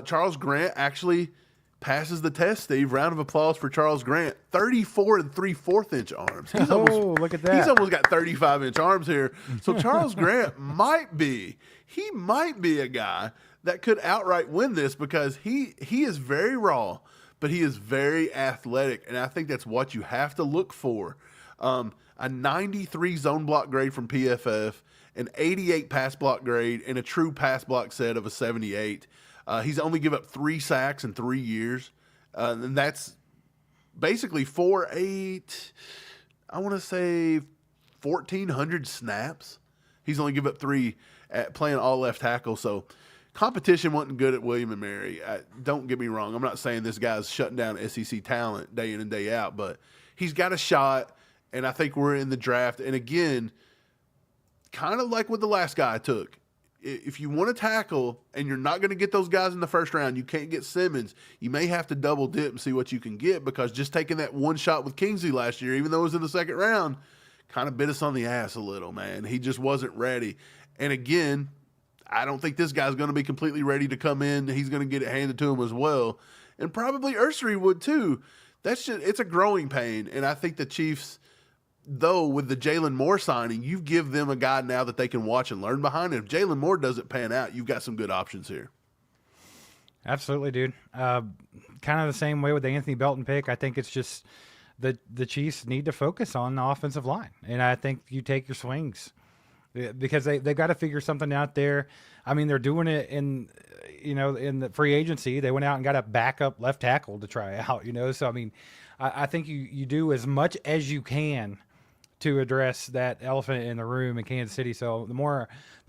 Charles Grant actually passes the test, Steve. Round of applause for Charles Grant. 34 3/4 inch arms. Look at that. He's almost got 35-inch arms here. So Charles Grant might be a guy that could outright win this because he is very raw, but he is very athletic, and I think that's what you have to look for. A 93 zone block grade from PFF, an 88 pass block grade, and a true pass block set of a 78. He's only given up 3 sacks in 3 years. And that's basically 4-8, I want to say 1,400 snaps. He's only given up 3 at playing all left tackle. So competition wasn't good at William and Mary. Don't get me wrong. I'm not saying this guy's shutting down SEC talent day in and day out, but he's got a shot. And I think we're in the draft. And again, kind of like what the last guy took. If you want to tackle and you're not going to get those guys in the first round, you can't get Simmons, you may have to double dip and see what you can get, because just taking that one shot with Kingsley last year, even though it was in the second round, kind of bit us on the ass a little, man. He just wasn't ready. And again, I don't think this guy's going to be completely ready to come in. He's going to get it handed to him as well. And probably Ursery would too. It's a growing pain. And I think the Chiefs, though, with the Jalen Moore signing, you give them a guy now that they can watch and learn behind. And if Jalen Moore doesn't pan out, you've got some good options here. Absolutely, dude. Kind of the same way with the Anthony Belton pick. I think it's just the Chiefs need to focus on the offensive line. And I think you take your swings because they've got to figure something out there. I mean, they're doing it in the free agency. They went out and got a backup left tackle to try out, So, I mean, I think you do as much as you can to address that elephant in the room in Kansas City. So the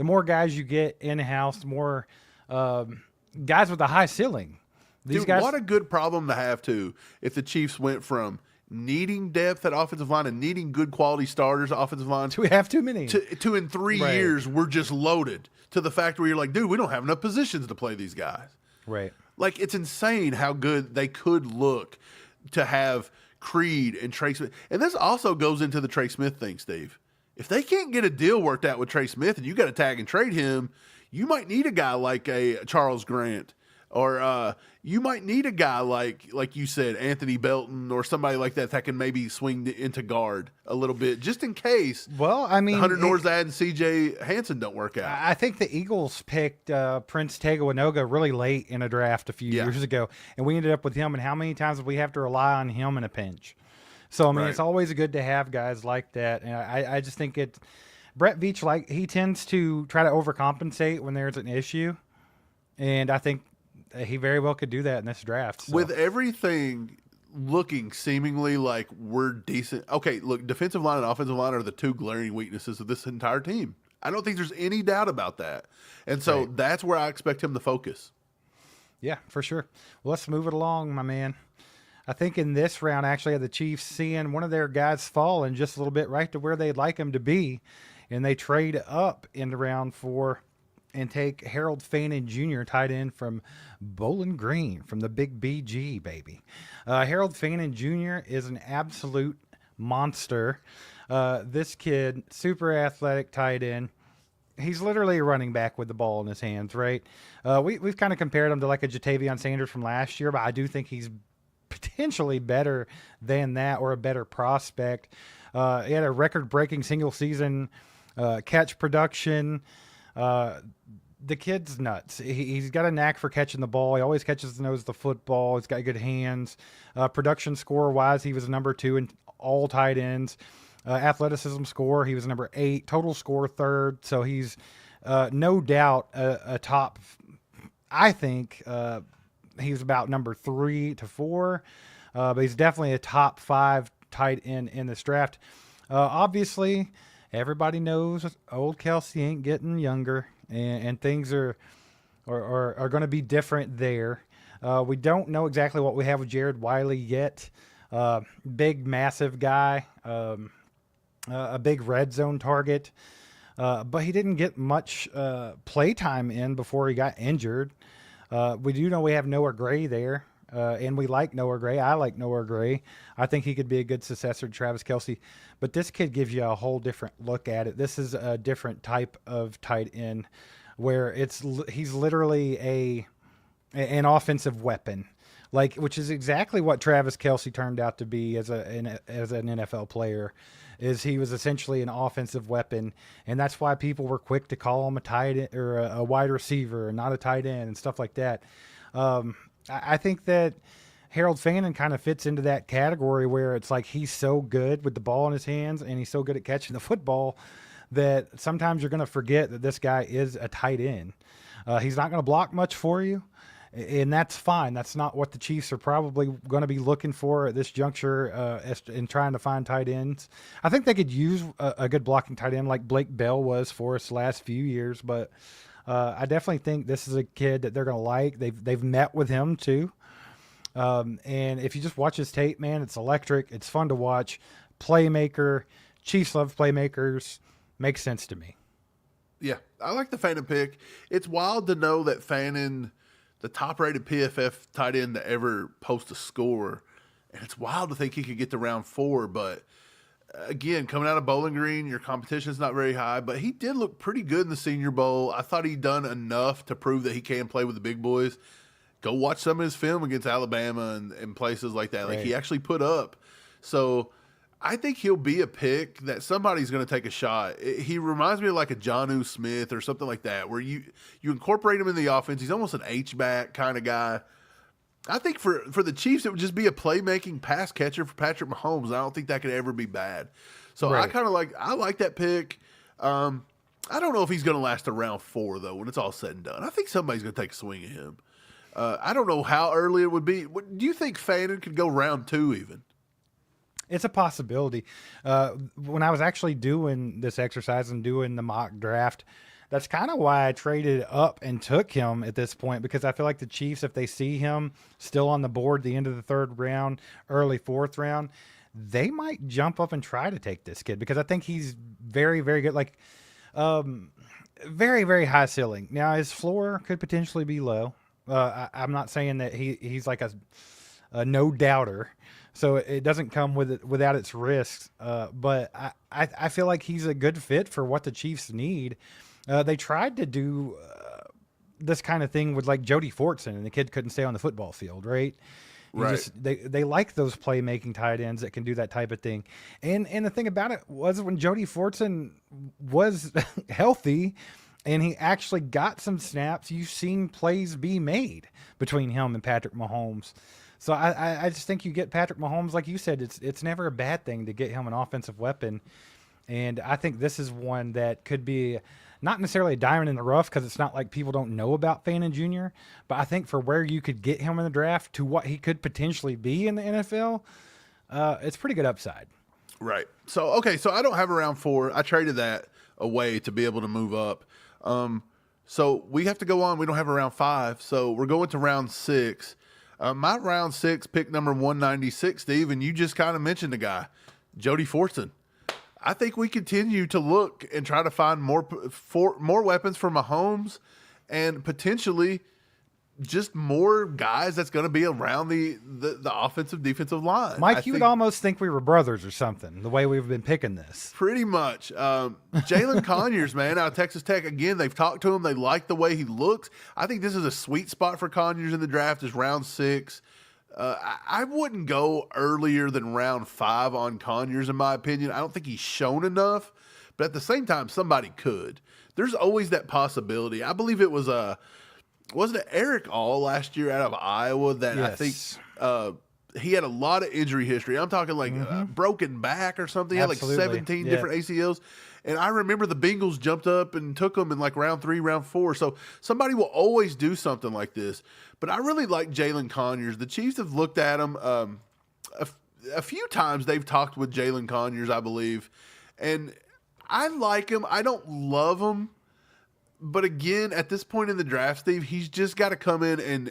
more guys you get in-house, the more guys with a high ceiling. These guys, what a good problem to have, too, if the Chiefs went from needing depth at offensive line and needing good quality starters at offensive line. Do we have too many? To in 3 years, we're just loaded to the fact where you're like, dude, we don't have enough positions to play these guys. Right. Like, it's insane how good they could look to have Creed and Trey Smith. And this also goes into the Trey Smith thing, Steve. If they can't get a deal worked out with Trey Smith and you got to tag and trade him, you might need a guy like a Charles Grant, or you might need a guy like you said, Anthony Belton, or somebody like that can maybe swing into guard a little bit, just in case. Well, I mean, Hunter Norzad and C.J. Hansen don't work out. I think the Eagles picked Prince Tagovailoa really late in a draft a few years ago, and we ended up with him. And how many times did we have to rely on him in a pinch? So I mean, it's always good to have guys like that. And I just think Brett Veach, he tends to try to overcompensate when there's an issue, and I think he very well could do that in this draft. So. With everything looking seemingly like we're decent. Okay, look, defensive line and offensive line are the 2 glaring weaknesses of this entire team. I don't think there's any doubt about that. And so that's where I expect him to focus. Yeah, for sure. Well, let's move it along, my man. I think in this round, actually, the Chiefs seeing one of their guys fall in just a little bit right to where they'd like him to be, and they trade up into round 4 and take Harold Fannin Jr., tight end from Bowling Green, from the Big BG, baby. Harold Fannin Jr. is an absolute monster. This kid, super athletic tight end. he's literally a running back with the ball in his hands, right? We've kind of compared him to like a Jatavion Sanders from last year, but I do think he's potentially better than that, or a better prospect. He had a record-breaking single-season catch production. The kid's nuts. He's got a knack for catching the ball. He always catches the nose of the football. He's got good hands. Production score-wise, he was number 2 in all tight ends. Athleticism score, he was number 8. Total score, 3rd. So he's no doubt a top. I think he's about number 3 to 4, but he's definitely a top 5 tight end in this draft. Obviously, everybody knows old Kelsey ain't getting younger, and things are going to be different there. We don't know exactly what we have with Jared Wiley yet. Big, massive guy. A big red zone target, but he didn't get much play time in before he got injured. We do know we have Noah Gray there, and we like Noah Gray. I like Noah Gray. I think he could be a good successor to Travis Kelce, but this kid gives you a whole different look at it. This is a different type of tight end where he's literally an offensive weapon. Which is exactly what Travis Kelce turned out to be as an NFL player. Is he was essentially an offensive weapon, and that's why people were quick to call him a tight end or a wide receiver and not a tight end and stuff like that. I think that Harold Fannin kind of fits into that category where it's like he's so good with the ball in his hands and he's so good at catching the football that sometimes you're going to forget that this guy is a tight end. He's not going to block much for you. And that's fine. That's not what the Chiefs are probably going to be looking for at this juncture in trying to find tight ends. I think they could use a good blocking tight end like Blake Bell was for us the last few years, but I definitely think this is a kid that they're going to like. They've met with him too. And if you just watch his tape, man, it's electric. It's fun to watch. Playmaker. Chiefs love playmakers. Makes sense to me. Yeah, I like the Fannin pick. It's wild to know that Fannin, the top-rated PFF tight end to ever post a score, and it's wild to think he could get to round 4, but again, coming out of Bowling Green, your competition's not very high, but he did look pretty good in the Senior Bowl. I thought he'd done enough to prove that he can play with the big boys. Go watch some of his film against Alabama and places like that. Like, he actually put up. So I think he'll be a pick that somebody's going to take a shot. He reminds me of like a Jonnu Smith or something like that, where you incorporate him in the offense. He's almost an H-back kind of guy. I think for the Chiefs, it would just be a playmaking pass catcher for Patrick Mahomes. I don't think that could ever be bad. So I like that pick. I don't know if he's going to last to round 4, though, when it's all said and done. I think somebody's going to take a swing at him. I don't know how early it would be. Do you think Fannin could go round 2 even? It's a possibility. When I was actually doing this exercise and doing the mock draft, that's kind of why I traded up and took him at this point, because I feel like the Chiefs, if they see him still on the board at the end of the 3rd round, early 4th round, they might jump up and try to take this kid, because I think he's very, very good. Like, very, very high ceiling. Now, his floor could potentially be low. I'm not saying that he's like a no doubter, so it doesn't come without its risks. But I feel like he's a good fit for what the Chiefs need. They tried to do this kind of thing with like Jody Fortson, and the kid couldn't stay on the football field, right? They like those playmaking tight ends that can do that type of thing. And the thing about it was, when Jody Fortson was healthy and he actually got some snaps, you've seen plays be made between him and Patrick Mahomes. So I just think you get Patrick Mahomes, like you said, it's never a bad thing to get him an offensive weapon. And I think this is one that could be not necessarily a diamond in the rough, because it's not like people don't know about Fannin Jr., but I think for where you could get him in the draft to what he could potentially be in the NFL, it's pretty good upside. Right. So I don't have a round 4. I traded that away to be able to move up. So we have to go on. We don't have a round 5, so we're going to round 6. My round 6 pick number 196, Steve, and you just kind of mentioned the guy, Jody Fortson. I think we continue to look and try to find more weapons for Mahomes, and potentially just more guys that's going to be around the offensive defensive line. Mike, you would almost think we were brothers or something, the way we've been picking this. Pretty much. Jalen Conyers, man, out of Texas Tech. Again, they've talked to him. They like the way he looks. I think this is a sweet spot for Conyers in the draft, is round 6. I wouldn't go earlier than round 5 on Conyers, in my opinion. I don't think he's shown enough, but at the same time, somebody could. There's always that possibility. I believe it was wasn't it Eric All last year out of Iowa that I think he had a lot of injury history. I'm talking like broken back or something. He had like 17 different ACLs. And I remember the Bengals jumped up and took him in like round 3, round 4. So somebody will always do something like this. But I really like Jalen Conyers. The Chiefs have looked at him a few times. They've talked with Jalen Conyers, I believe. And I like him. I don't love him. But again, at this point in the draft, Steve, he's just got to come in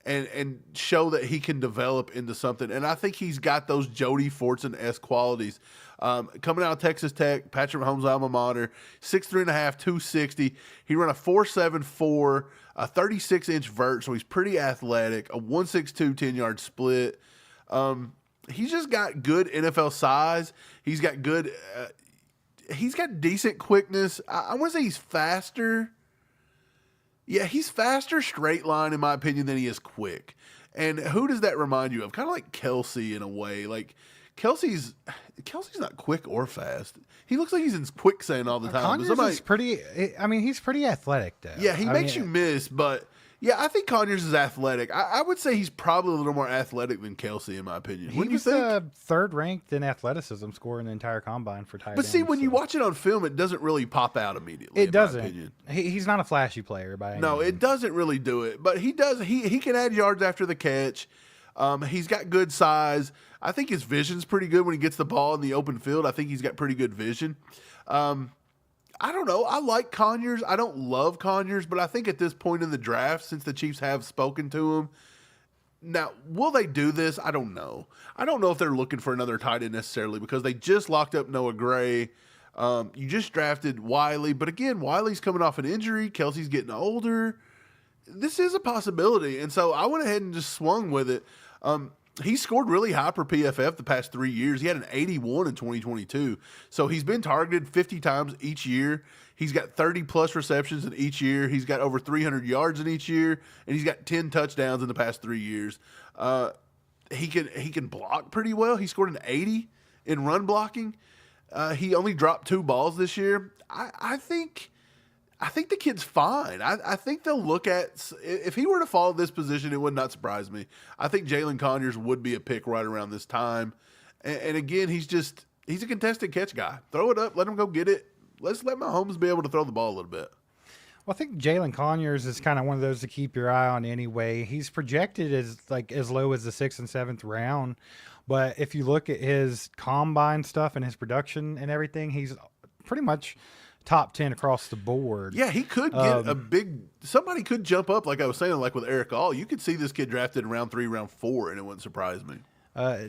and show that he can develop into something. And I think he's got those Jody Fortson-esque qualities. Coming out of Texas Tech, Patrick Mahomes' alma mater, 6'3.5", 260. He ran a 4.74, a 36-inch vert, so he's pretty athletic, a 1.62 10-yard split. He's just got good NFL size. He's got good he's got decent quickness. I want to say he's faster. Yeah, he's faster straight line, in my opinion, than he is quick. And who does that remind you of? Kind of like Kelsey in a way. Like, Kelsey's not quick or fast. He looks like he's in quicksand all the time. Conyers is pretty. I mean, he's pretty athletic, though. Yeah, he makes you miss, but yeah, I think Conyers is athletic. I would say he's probably a little more athletic than Kelsey, in my opinion. He was third ranked in athleticism, scoring the entire combine for tight ends. But see, when you watch it on film, it doesn't really pop out immediately. It doesn't. He's not a flashy player by any means. It doesn't really do it. But he does. He can add yards after the catch. He's got good size. I think his vision's pretty good when he gets the ball in the open field. I think he's got pretty good vision. I don't know. I like Conyers. I don't love Conyers, but I think at this point in the draft, since the Chiefs have spoken to him, now, will they do this? I don't know. I don't know if they're looking for another tight end necessarily, because they just locked up Noah Gray. You just drafted Wiley, but again, Wiley's coming off an injury. Kelsey's getting older. This is a possibility, and so I went ahead and just swung with it. He scored really high per PFF the past 3 years. He had an 81 in 2022. So he's been targeted 50 times each year. He's got 30-plus receptions in each year. He's got over 300 yards in each year, and he's got 10 touchdowns in the past 3 years. He can block pretty well. He scored an 80 in run blocking. He only dropped 2 balls this year. I think the kid's fine. I think they'll look at, if he were to fall this position, it would not surprise me. I think Jalen Conyers would be a pick right around this time. And again, he's a contested catch guy. Throw it up, let him go get it. Let's let Mahomes be able to throw the ball a little bit. Well, I think Jalen Conyers is kind of one of those to keep your eye on anyway. He's projected as low as the 6th and 7th round. But if you look at his combine stuff and his production and everything, he's pretty much top 10 across the board. Yeah, he could get somebody could jump up, like I was saying, like with Eric All. You could see this kid drafted in round 3, round 4, and it wouldn't surprise me.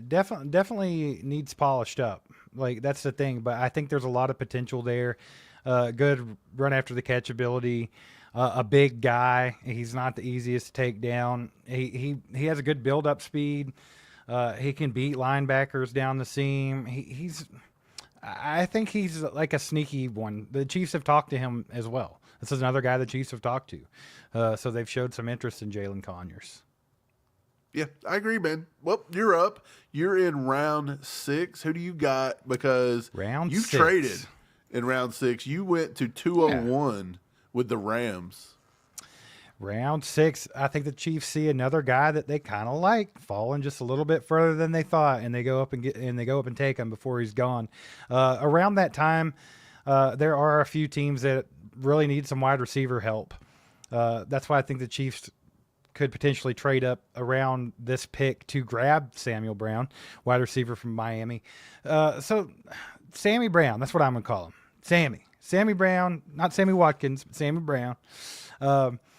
Definitely needs polished up. Like, that's the thing, but I think there's a lot of potential there. Good run after the catch ability, a big guy. He's not the easiest to take down. He has a good build up speed. He can beat linebackers down the seam. I think he's like a sneaky one. The Chiefs have talked to him as well. This is another guy the Chiefs have talked to. So they've showed some interest in Jalen Conyers. Yeah, I agree, man. Well, you're up. You're in round 6. Who do you got? Because you traded in round 6. You went to 201 with the Rams. Round 6, I think the Chiefs see another guy that they kind of like falling just a little bit further than they thought, and they go up and take him before he's gone. Around that time, there are a few teams that really need some wide receiver help. That's why I think the Chiefs could potentially trade up around this pick to grab Samuel Brown, wide receiver from Miami. So Sammy Brown, that's what I'm going to call him. Sammy Brown, not Sammy Watkins, but Sammy Brown.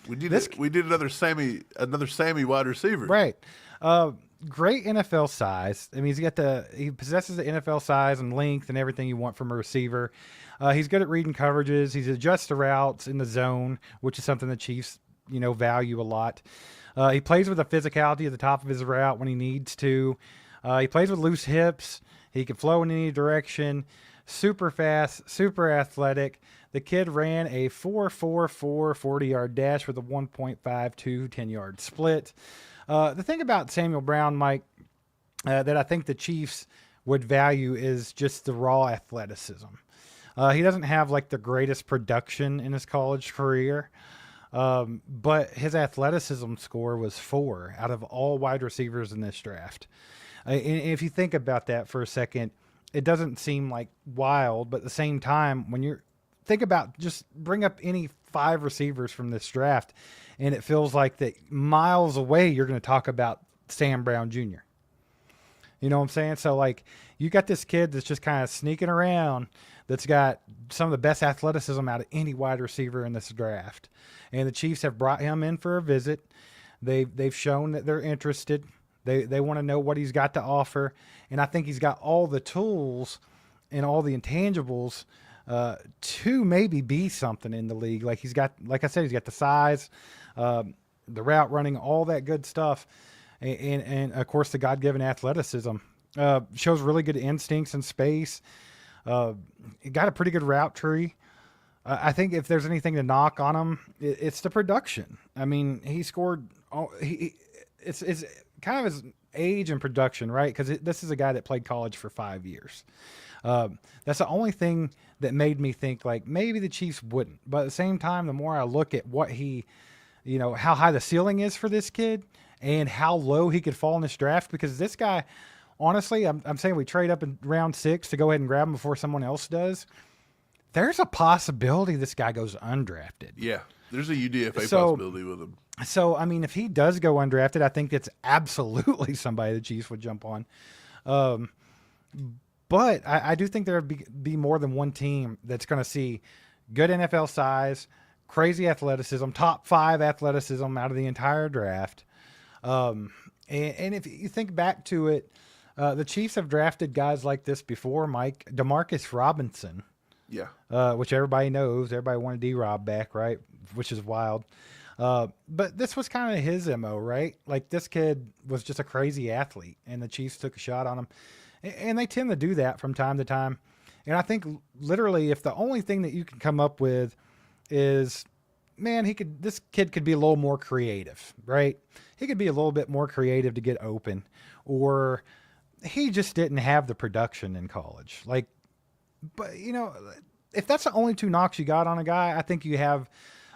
We did another Sammy wide receiver. Right. Great NFL size. I mean, he possesses the NFL size and length and everything you want from a receiver. He's good at reading coverages. He's adjusts the routes in the zone, which is something the Chiefs value a lot. He plays with a physicality at the top of his route when he needs to. He plays with loose hips. He can flow in any direction. Super fast, super athletic. The kid ran a 4.44 40-yard dash with a 1.52 10-yard split. The thing about Samuel Brown, Mike, that I think the Chiefs would value is just the raw athleticism. He doesn't have like the greatest production in his college career, but his athleticism score was 4 out of all wide receivers in this draft. And if you think about that for a second, it doesn't seem like wild, but at the same time, when you think about just bring up any 5 receivers from this draft, and it feels like that miles away you're going to talk about Sam Brown Jr. You know what I'm saying? So, like, you got this kid that's just kind of sneaking around that's got some of the best athleticism out of any wide receiver in this draft. And the Chiefs have brought him in for a visit. They've shown that they're interested. They want to know what he's got to offer. And I think he's got all the tools and all the intangibles to maybe be something in the league. Like I said, he's got the size, the route running, all that good stuff. And of course, the God-given athleticism. Shows really good instincts in space. He got a pretty good route tree. I think if there's anything to knock on him, it's the production. I mean, he scored. It's kind of his age and production, right? Because this is a guy that played college for 5 years. That's the only thing that made me think like maybe the Chiefs wouldn't. But at the same time, the more I look at what how high the ceiling is for this kid and how low he could fall in this draft, because this guy, honestly, I'm saying we trade up in round 6 to go ahead and grab him before someone else does. There's a possibility this guy goes undrafted. Yeah, there's a UDFA possibility with him. So, I mean, if he does go undrafted, I think it's absolutely somebody the Chiefs would jump on. But I do think there would be more than one team that's going to see good NFL size, crazy athleticism, top 5 athleticism out of the entire draft. And if you think back to it, the Chiefs have drafted guys like this before, Mike. Demarcus Robinson. Yeah. Which everybody knows. Everybody wanted D-Rob back, right? Which is wild. But this was kind of his MO, right? Like, this kid was just a crazy athlete, and the Chiefs took a shot on him. And they tend to do that from time to time. And I think literally if the only thing that you can come up with is, man, this kid could be a little more creative, right? He could be a little bit more creative to get open, or he just didn't have the production in college. Like, but if that's the only 2 knocks you got on a guy, I think you have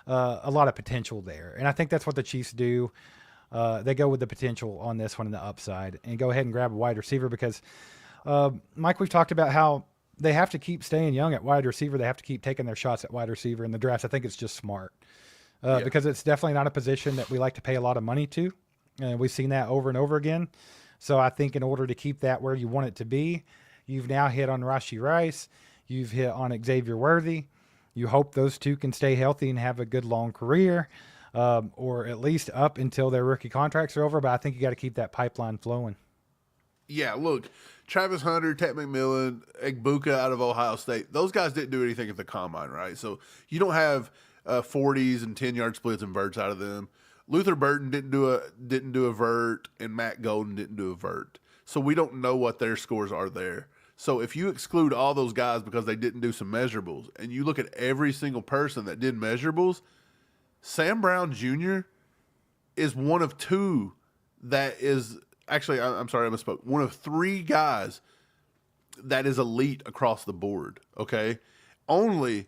a lot of potential there. And I think that's what the Chiefs do. They go with the potential on this one in the upside and go ahead and grab a wide receiver because, Mike, we've talked about how they have to keep staying young at wide receiver. They have to keep taking their shots at wide receiver in the draft. I think it's just smart because it's definitely not a position that we like to pay a lot of money to. And we've seen that over and over again. So I think in order to keep that where you want it to be, you've now hit on Rashee Rice. You've hit on Xavier Worthy. You hope those 2 can stay healthy and have a good long career, or at least up until their rookie contracts are over. But I think you got to keep that pipeline flowing. Yeah, look, Travis Hunter, Ted McMillan, Egbuka out of Ohio State, those guys didn't do anything at the combine, right? So you don't have 40s and 10-yard splits and verts out of them. Luther Burton didn't do a vert, and Matt Golden didn't do a vert. So we don't know what their scores are there. So if you exclude all those guys because they didn't do some measurables, and you look at every single person that did measurables, Sam Brown Jr. is one of 2 that is actually, I'm sorry, I misspoke. One of 3 guys that is elite across the board, okay? Only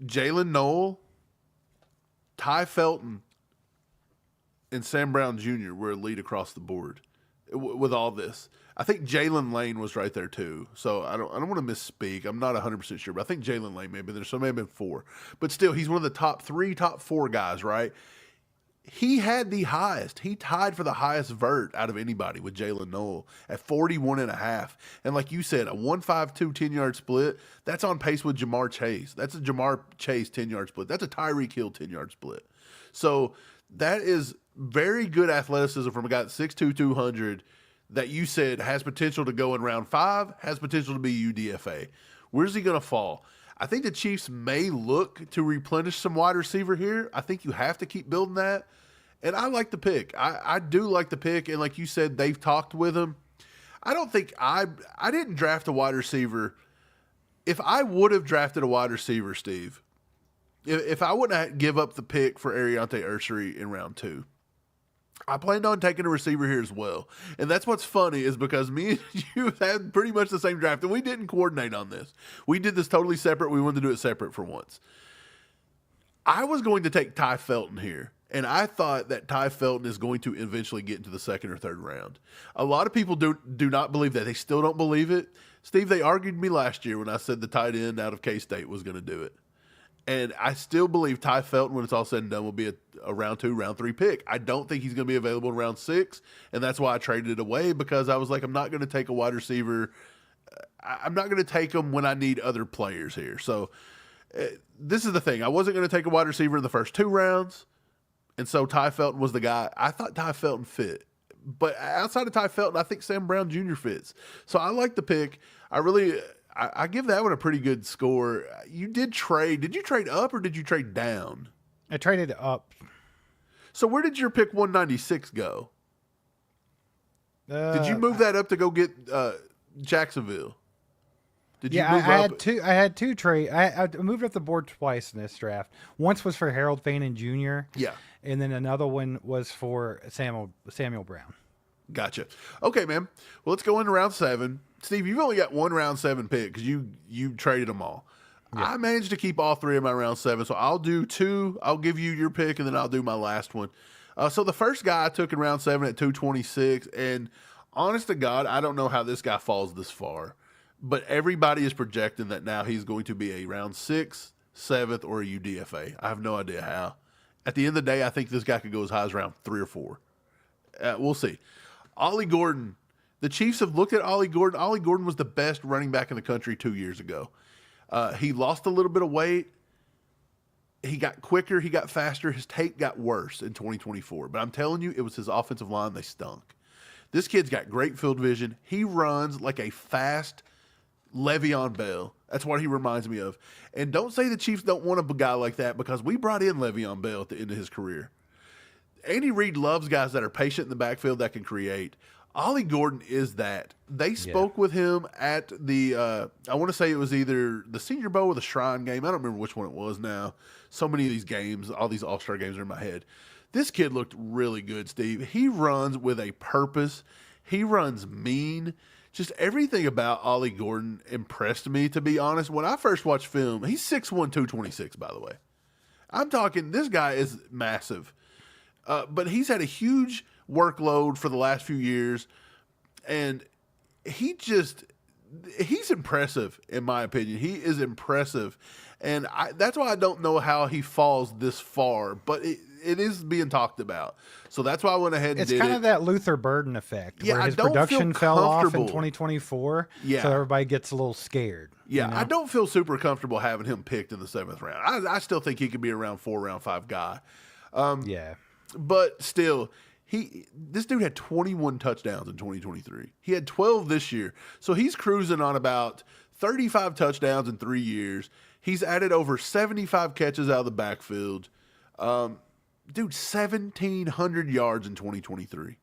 Jalen Noel, Ty Felton, and Sam Brown Jr. were elite across the board with all this. I think Jalen Lane was right there too. So I don't want to misspeak. I'm not 100% sure, but I think Jalen Lane may have been there. So it may have been 4. But still, he's one of the top 4 guys, right? He had the highest. He tied for the highest vert out of anybody with Jalen Noel at 41.5. And like you said, a 1.52 10-yard split, that's on pace with Jamar Chase. That's a Jamar Chase 10-yard split. That's a Tyreek Hill 10-yard split. So that is very good athleticism from a guy that's 6'2", 200 that you said has potential to go in round 5, has potential to be UDFA. Where's he going to fall? I think the Chiefs may look to replenish some wide receiver here. I think you have to keep building that. And I like the pick. I do like the pick. And like you said, they've talked with him. I don't think I didn't draft a wide receiver. If I would have drafted a wide receiver, Steve, if I wouldn't give up the pick for Ariante Ursery in round 2, I planned on taking a receiver here as well. And that's what's funny is because me and you had pretty much the same draft, and we didn't coordinate on this. We did this totally separate. We wanted to do it separate for once. I was going to take Ty Felton here, and I thought that Ty Felton is going to eventually get into the 2nd or 3rd round. A lot of people do not believe that. They still don't believe it. Steve, they argued me last year when I said the tight end out of K-State was going to do it. And I still believe Ty Felton, when it's all said and done, will be a round 2, round 3 pick. I don't think he's going to be available in round 6, and that's why I traded it away, because I was like, I'm not going to take a wide receiver. I'm not going to take him when I need other players here. So this is the thing. I wasn't going to take a wide receiver in the first 2 rounds, and so Ty Felton was the guy. I thought Ty Felton fit. But outside of Ty Felton, I think Sam Brown Jr. fits. So I like the pick. I give that one a pretty good score. You did trade. Did you trade up or did you trade down? I traded up. So where did your pick 196 go? Did you move that up to go get Jacksonville? Did you move up? I had two trade. I moved up the board twice in this draft. Once was for Harold Fanon Jr. Yeah. And then another one was for Samuel Brown. Gotcha. Okay, man. Well, let's go into round 7. Steve, you've only got one round 7 pick because you traded them all. Yeah. I managed to keep all 3 of my round 7, so I'll do 2. I'll give you your pick, and then I'll do my last one. So the first guy I took in round 7 at 226, and honest to God, I don't know how this guy falls this far, but everybody is projecting that now he's going to be a round 6, 7th, or a UDFA. I have no idea how. At the end of the day, I think this guy could go as high as round 3 or 4. We'll see. Ollie Gordon. The Chiefs have looked at Ollie Gordon. Ollie Gordon was the best running back in the country 2 years ago. He lost a little bit of weight. He got quicker. He got faster. His tape got worse in 2024. But I'm telling you, it was his offensive line. They stunk. This kid's got great field vision. He runs like a fast Le'Veon Bell. That's what he reminds me of. And don't say the Chiefs don't want a guy like that, because we brought in Le'Veon Bell at the end of his career. Andy Reid loves guys that are patient in the backfield that can create. Ollie Gordon is that. They spoke with him at the, I want to say it was either the Senior Bowl or the Shrine game. I don't remember which one it was now. So many of these games, all these All-Star games are in my head. This kid looked really good, Steve. He runs with a purpose. He runs mean. Just everything about Ollie Gordon impressed me, to be honest. When I first watched film, he's 6'1", 226, by the way. I'm talking, this guy is massive. But he's had a huge workload for the last few years, and he's impressive, in my opinion. He is impressive, and that's why I don't know how he falls this far, but it is being talked about. So that's why I went ahead and did it. It's kind of that Luther Burden effect, Yeah, where his I don't production feel fell off in comfortable. 2024, Yeah. so everybody gets a little scared. Yeah, you know? I don't feel super comfortable having him picked in the 7th round. I still think he could be a round 4, round 5 guy. Yeah. But still, this dude had 21 touchdowns in 2023. He had 12 this year. So he's cruising on about 35 touchdowns in 3 years. He's added over 75 catches out of the backfield. Dude, 1,700 yards in 2023.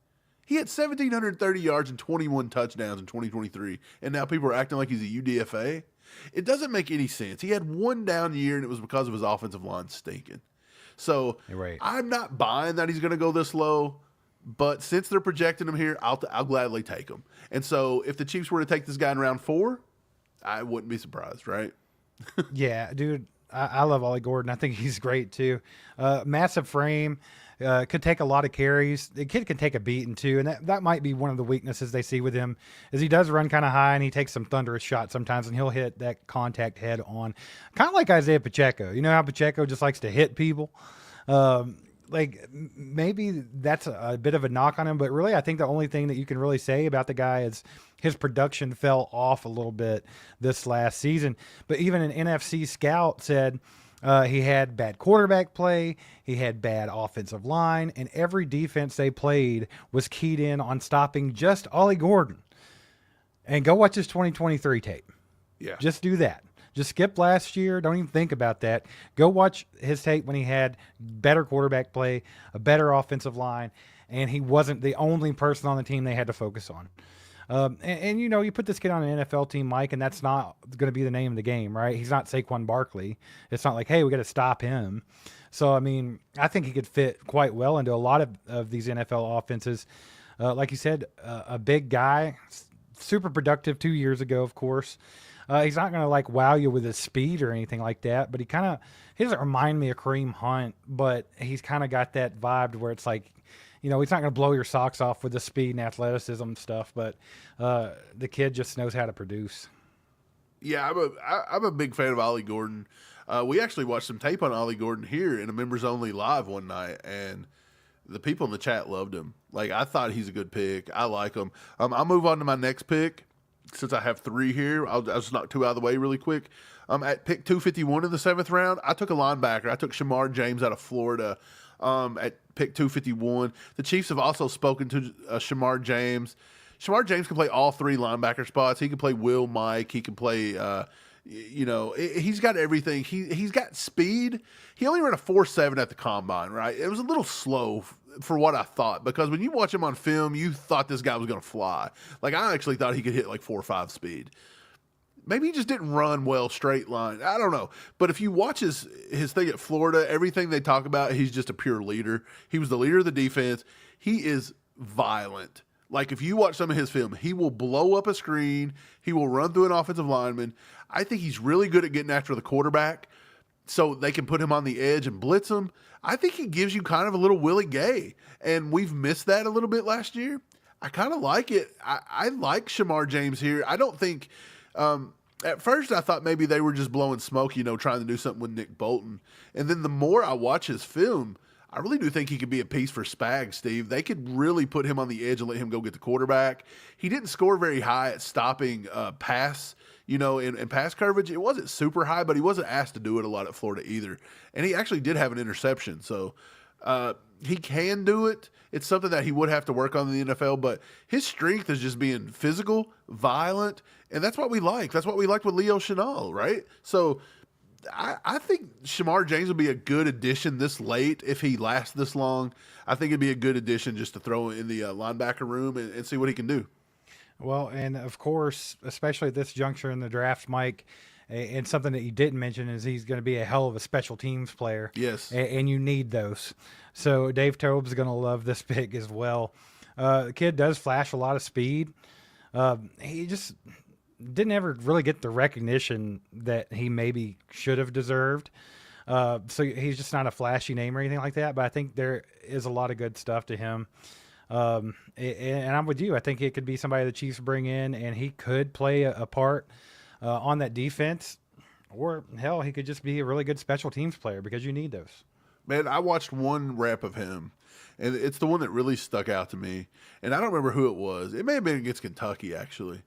He had 1,730 yards and 21 touchdowns in 2023. And now people are acting like he's a UDFA. It doesn't make any sense. He had one down year, and it was because of his offensive line stinking. So Right. I'm not buying that he's going to go this low, but since they're projecting him here, I'll gladly take him. And so if the Chiefs were to take this guy in round 4, I wouldn't be surprised, right? Yeah, dude, I love Ollie Gordon. I think he's great too. Massive frame, could take a lot of carries. The kid can take a beating too, and that might be one of the weaknesses they see with him, is he does run kind of high and he takes some thunderous shots sometimes, and he'll hit that contact head on, kind of like Isaiah Pacheco. You know how Pacheco just likes to hit people? Like maybe that's a bit of a knock on him, but really I think the only thing that you can really say about the guy is his production fell off a little bit this last season. But even an NFC scout said he had bad quarterback play, he had bad offensive line, and every defense they played was keyed in on stopping just Ollie Gordon. And go watch his 2023 tape. Yeah. Just do that. Just skip last year. Don't even think about that. Go watch his tape when he had better quarterback play, a better offensive line, and he wasn't the only person on the team they had to focus on. And you put this kid on an NFL team, Mike, and that's not going to be the name of the game, right? He's not Saquon Barkley. It's not like, hey, we got to stop him. So, I mean, I think he could fit quite well into a lot of these NFL offenses. Like you said, a big guy, super productive 2 years ago, of course. He's not going to like wow you with his speed or anything like that, but he doesn't remind me of Kareem Hunt, but he's kind of got that vibe where it's like, he's not going to blow your socks off with the speed and athleticism and stuff, but the kid just knows how to produce. Yeah, I'm a big fan of Ollie Gordon. We actually watched some tape on Ollie Gordon here in a members only live one night, and the people in the chat loved him. Like, I thought he's a good pick. I like him. I'll move on to my next pick. Since I have 3 here, I'll just knock 2 out of the way really quick. At pick 251 in the 7th round, I took a linebacker. I took Shamar James out of Florida at pick 251. The Chiefs have also spoken to Shamar James. Shamar James can play all 3 linebacker spots. He can play Will, Mike. He can play he's got everything. He's got speed. He only ran a 4.7 at the combine, right? It was a little slow for what I thought, because when you watch him on film, you thought this guy was going to fly. Like, I actually thought he could hit like 4.5 speed. Maybe he just didn't run well straight line. I don't know. But if you watch his thing at Florida, everything they talk about, he's just a pure leader. He was the leader of the defense. He is violent. Like, if you watch some of his film, he will blow up a screen. He will run through an offensive lineman. I think he's really good at getting after the quarterback so they can put him on the edge and blitz him. I think he gives you kind of a little Willie Gay, and we've missed that a little bit last year. I kind of like it. I like Shamar James here. I don't think at first I thought maybe they were just blowing smoke, trying to do something with Nick Bolton. And then the more I watch his film, I really do think he could be a piece for Spags, Steve. They could really put him on the edge and let him go get the quarterback. He didn't score very high at stopping pass, in pass coverage. It wasn't super high, but he wasn't asked to do it a lot at Florida either. And he actually did have an interception. So he can do it. It's something that he would have to work on in the NFL, but his strength is just being physical, violent, and that's what we like. That's what we liked with Leo Chenal, right? So I think Shamar James would be a good addition this late if he lasts this long. I think it'd be a good addition just to throw in the linebacker room and see what he can do. Well, and of course, especially at this juncture in the draft, Mike, and something that you didn't mention is he's going to be a hell of a special teams player. Yes. And you need those. So Dave Tobe's going to love this pick as well. The kid does flash a lot of speed. He just didn't ever really get the recognition that he maybe should have deserved. So he's just not a flashy name or anything like that, but I think there is a lot of good stuff to him. And I'm with you. I think it could be somebody the Chiefs bring in, and he could play a part on that defense, or hell, he could just be a really good special teams player because you need those. Man, I watched one rep of him, and it's the one that really stuck out to me. And I don't remember who it was. It may have been against Kentucky, actually.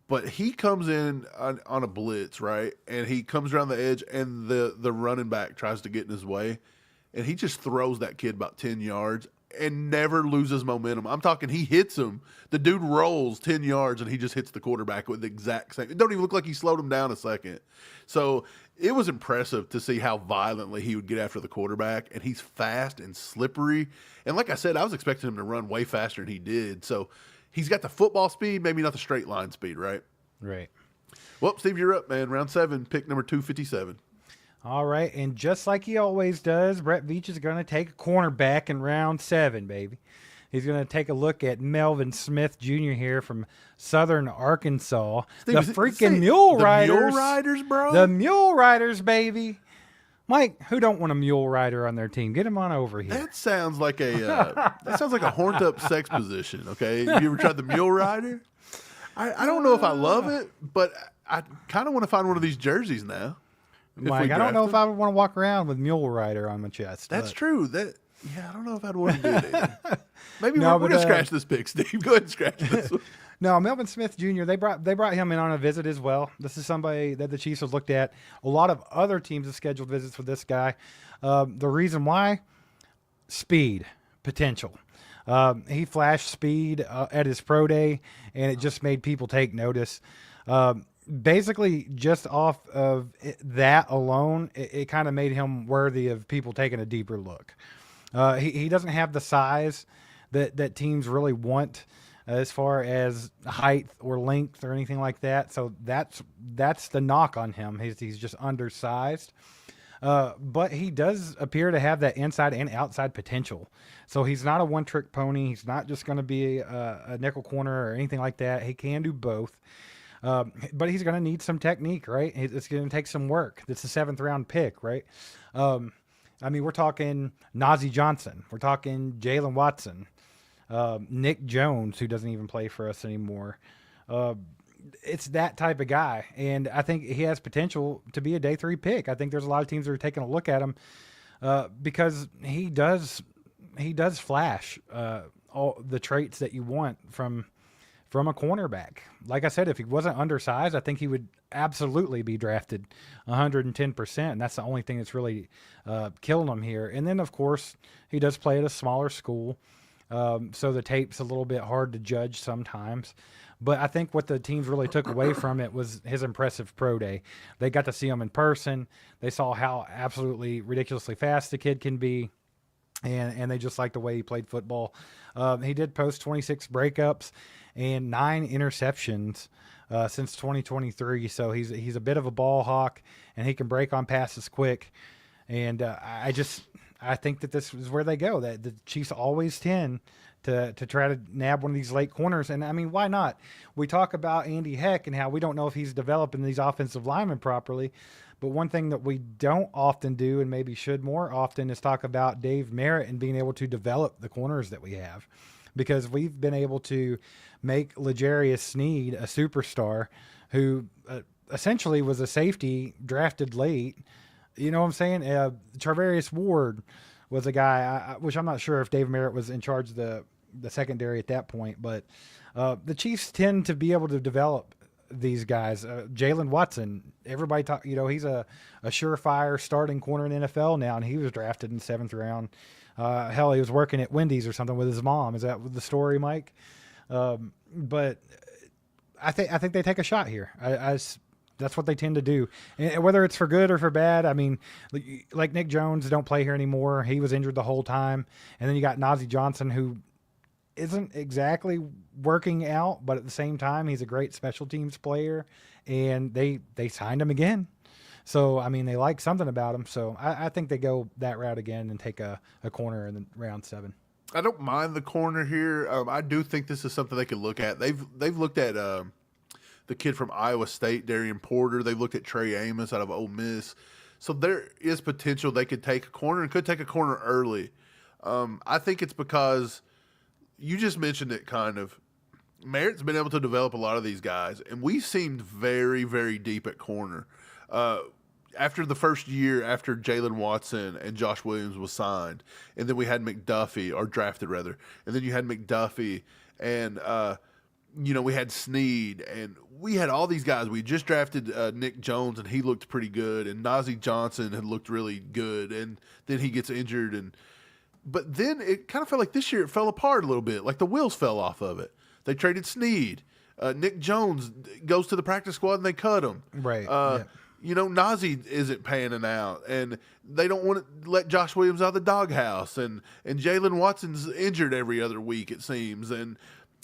But he comes in on a blitz, right? And he comes around the edge, and the running back tries to get in his way. And he just throws that kid about 10 yards and never loses momentum. I'm talking he hits him. The dude rolls 10 yards, and he just hits the quarterback with the exact same. It don't even look like he slowed him down a second. So it was impressive to see how violently he would get after the quarterback. And he's fast and slippery. And like I said, I was expecting him to run way faster than he did. So he's got the football speed, maybe not the straight line speed, right? Right. Well, Steve, you're up, man. Round 7, pick number 257. All right, and just like he always does, Brett Veach is going to take a cornerback in round 7, baby. He's going to take a look at Melvin Smith Jr. here from Southern Arkansas. Steve, the freaking Mule Riders. The Mule Riders, bro. The Mule Riders, baby. Mike, who don't want a mule rider on their team? Get him on over here. That sounds like a horned up sex position. Okay, have you ever tried the Mule Rider? I don't know if I love it, but I kind of want to find one of these jerseys now. Mike, I don't know if I would want to walk around with Mule Rider on my chest. That's true. I don't know if I'd want to do that. Maybe we're going to scratch this pick, Steve. Go ahead and scratch this one. No, Melvin Smith Jr., they brought him in on a visit as well. This is somebody that the Chiefs have looked at. A lot of other teams have scheduled visits with this guy. The reason why? Speed, potential. He flashed speed at his pro day, and it just made people take notice. basically just off of that alone, it kind of made him worthy of people taking a deeper look. He doesn't have the size that teams really want as far as height or length or anything like that. So that's the knock on him. He's just undersized. But he does appear to have that inside and outside potential. So he's not a one-trick pony. He's not just going to be a nickel corner or anything like that. He can do both. But he's going to need some technique, right? It's going to take some work. It's a 7th-round pick, right? I mean, we're talking Najee Johnson. We're talking Jalen Watson. Nick Jones, who doesn't even play for us anymore. It's that type of guy, and I think he has potential to be a day 3 pick. I think there's a lot of teams that are taking a look at him because he does flash all the traits that you want from a cornerback. Like I said, if he wasn't undersized, I think he would absolutely be drafted 110%. And that's the only thing that's really killing him here. And then, of course, he does play at a smaller school, so the tape's a little bit hard to judge sometimes. But I think what the teams really took away from it was his impressive pro day. They got to see him in person. They saw how absolutely ridiculously fast the kid can be. And they just liked the way he played football. He did post 26 breakups and 9 interceptions since 2023. So he's a bit of a ball hawk, and he can break on passes quick. And I think that this is where they go. That the Chiefs always tend to try to nab one of these late corners. And I mean, why not? We talk about Andy Heck and how we don't know if he's developing these offensive linemen properly. But one thing that we don't often do, and maybe should more often, is talk about Dave Merritt and being able to develop the corners that we have. Because we've been able to make L'Jarius Sneed a superstar who essentially was a safety drafted late. You know what I'm saying? Charvarius Ward was a guy, which I'm not sure if Dave Merritt was in charge of the secondary at that point. But the Chiefs tend to be able to develop these guys. Jalen Watson, everybody talk, he's a surefire starting corner in the NFL now, and he was drafted in the 7th round. Hell, he was working at Wendy's or something with his mom. Is that the story, Mike? But I think they take a shot here. That's what they tend to do, and whether it's for good or for bad. I mean, like Nick Jones don't play here anymore. He was injured the whole time, and then you got Najee Johnson, who isn't exactly working out, but at the same time, he's a great special teams player, and they signed him again. So, I mean, they like something about him. So I think they go that route again and take a corner in the round 7. I don't mind the corner here. I do think this is something they could look at. They've looked at the kid from Iowa State, Darian Porter. They've looked at Trey Amos out of Ole Miss. So there is potential they could take a corner and could take a corner early. I think it's because you just mentioned it kind of. Merritt's been able to develop a lot of these guys, and we seemed very, very deep at corner. After the first year, after Jalen Watson and Josh Williams was signed, and then we had McDuffie, or drafted rather, and then you had McDuffie, and we had Sneed, and we had all these guys. We just drafted Nick Jones, and he looked pretty good, and Najee Johnson had looked really good, and then he gets injured, but then it kind of felt like this year it fell apart a little bit, like the wheels fell off of it. They traded Sneed. Nick Jones goes to the practice squad, and they cut him. Right. Yeah. Najee isn't panning out, and they don't want to let Josh Williams out of the doghouse, and Jalen Watson's injured every other week, it seems, and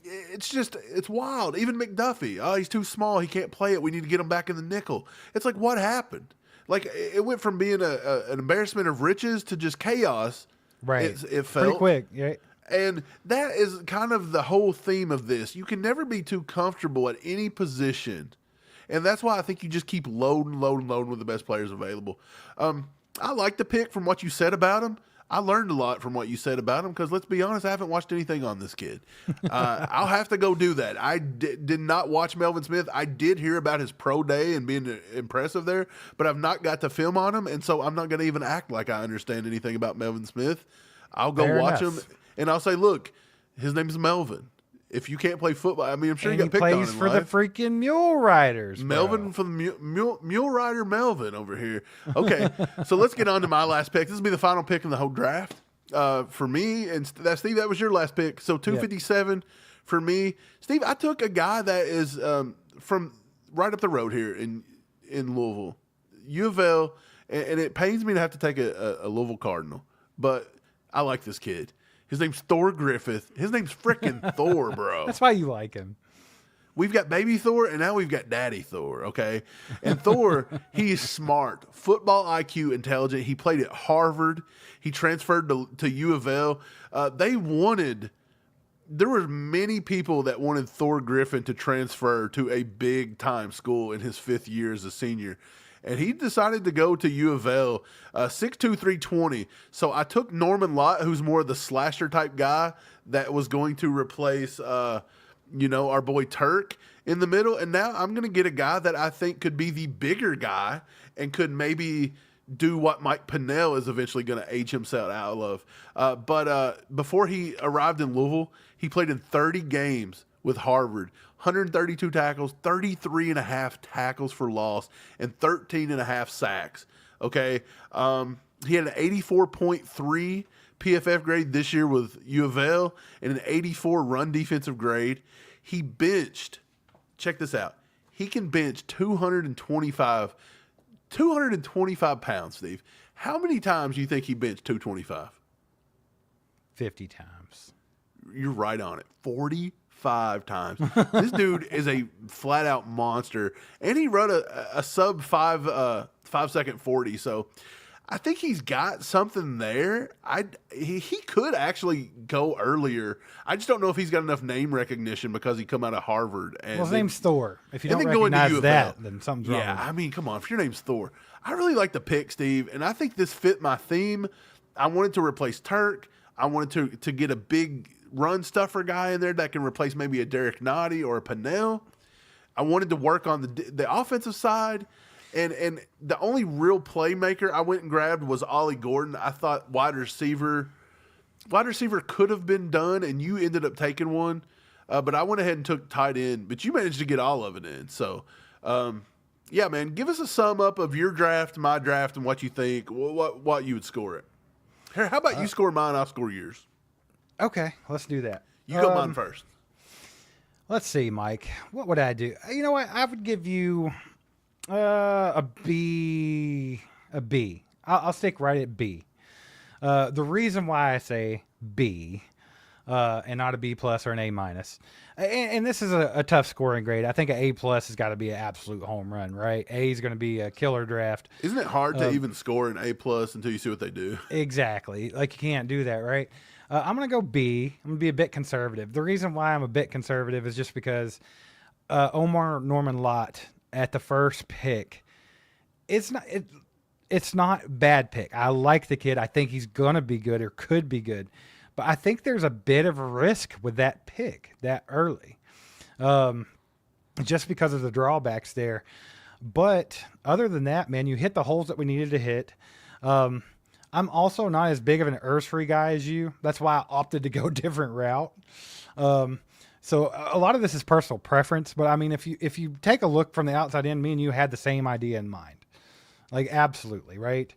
it's wild. Even McDuffie, he's too small, he can't play it, we need to get him back in the nickel. It's like, what happened? Like, it went from being an embarrassment of riches to just chaos. Right. It felt pretty quick, yeah. And that is kind of the whole theme of this. You can never be too comfortable at any position. And that's why I think you just keep loading with the best players available. I like the pick from what you said about him. I learned a lot from what you said about him because, let's be honest, I haven't watched anything on this kid. I'll have to go do that. I did not watch Melvin Smith. I did hear about his pro day and being impressive there, but I've not got to film on him, and so I'm not going to even act like I understand anything about Melvin Smith. I'll go Fair watch enough. him, and I'll say, look, his name's Melvin. If you can't play football, I mean, I'm sure And you he got picked on plays in for life. the freaking Mule Riders. Melvin bro. from the Mule Rider Melvin over here. Okay, so let's get on to my last pick. This will be the final pick in the whole draft for me. And Steve, that was your last pick. So 257 for me. Steve, I took a guy that is from right up the road here in Louisville. U of L, and it pains me to have to take a Louisville Cardinal, but I like this kid. His name's Thor Griffith. His name's frickin' Thor, bro. That's why you like him. We've got baby Thor, and now we've got daddy Thor, okay? And Thor, he is smart, football IQ, intelligent. He played at Harvard. He transferred to U of L. There were many people that wanted Thor Griffin to transfer to a big-time school in his 5th year as a senior. And he decided to go to U of L, 6'2", 320. So I took Norman Lott, who's more of the slasher type guy that was going to replace, our boy Turk in the middle. And now I'm going to get a guy that I think could be the bigger guy and could maybe do what Mike Pinnell is eventually going to age himself out of. But before he arrived in Louisville, he played in 30 games with Harvard. 132 tackles, 33.5 tackles for loss, and 13.5 sacks. Okay. He had an 84.3 PFF grade this year with U of L and an 84 run defensive grade. He benched, check this out, he can bench 225 pounds, Steve. How many times do you think he benched 225? 50 times. You're right on it. 45 times. This dude is a flat out monster, and he run a sub 5 second 40. So I think he's got something there. He could actually go earlier. I just don't know if he's got enough name recognition because he come out of Harvard. And his name's Thor. If you don't go into recognize U of that, L. then something's wrong. Yeah, I mean, come on. If your name's Thor, I really like the pick, Steve, and I think this fit my theme. I wanted to replace Turk. I wanted to get a big run stuffer guy in there that can replace maybe a Derek Nottie or a Pinnell. I wanted to work on the offensive side. And the only real playmaker I went and grabbed was Ollie Gordon. I thought wide receiver could have been done, and you ended up taking one. But I went ahead and took tight end. But you managed to get all of it in. So, yeah, man, give us a sum up of your draft, my draft, and what you think, what you would score it. Here, how about you score mine? I'll score yours. Okay, let's do that. You go mine first. Let's see, Mike. What would I do? You know what? I would give you a B. I'll stick right at B. The reason why I say B and not a B plus or an A minus, and this is a tough scoring grade. I think an A plus has got to be an absolute home run, right? A is going to be a killer draft. Isn't it hard to even score an A plus until you see what they do? Exactly. Like, you can't do that, right? I'm going to go B. I'm going to be a bit conservative. The reason why I'm a bit conservative is just because Omar Norman Lott at the first pick, it's not bad pick. I like the kid. I think he's going to be good or could be good. But I think there's a bit of a risk with that pick that early, just because of the drawbacks there. But other than that, man, you hit the holes that we needed to hit. I'm also not as big of an Ursary guy as you. That's why I opted to go a different route. So a lot of this is personal preference. But, I mean, if you take a look from the outside in, me and you had the same idea in mind. Like, absolutely, right?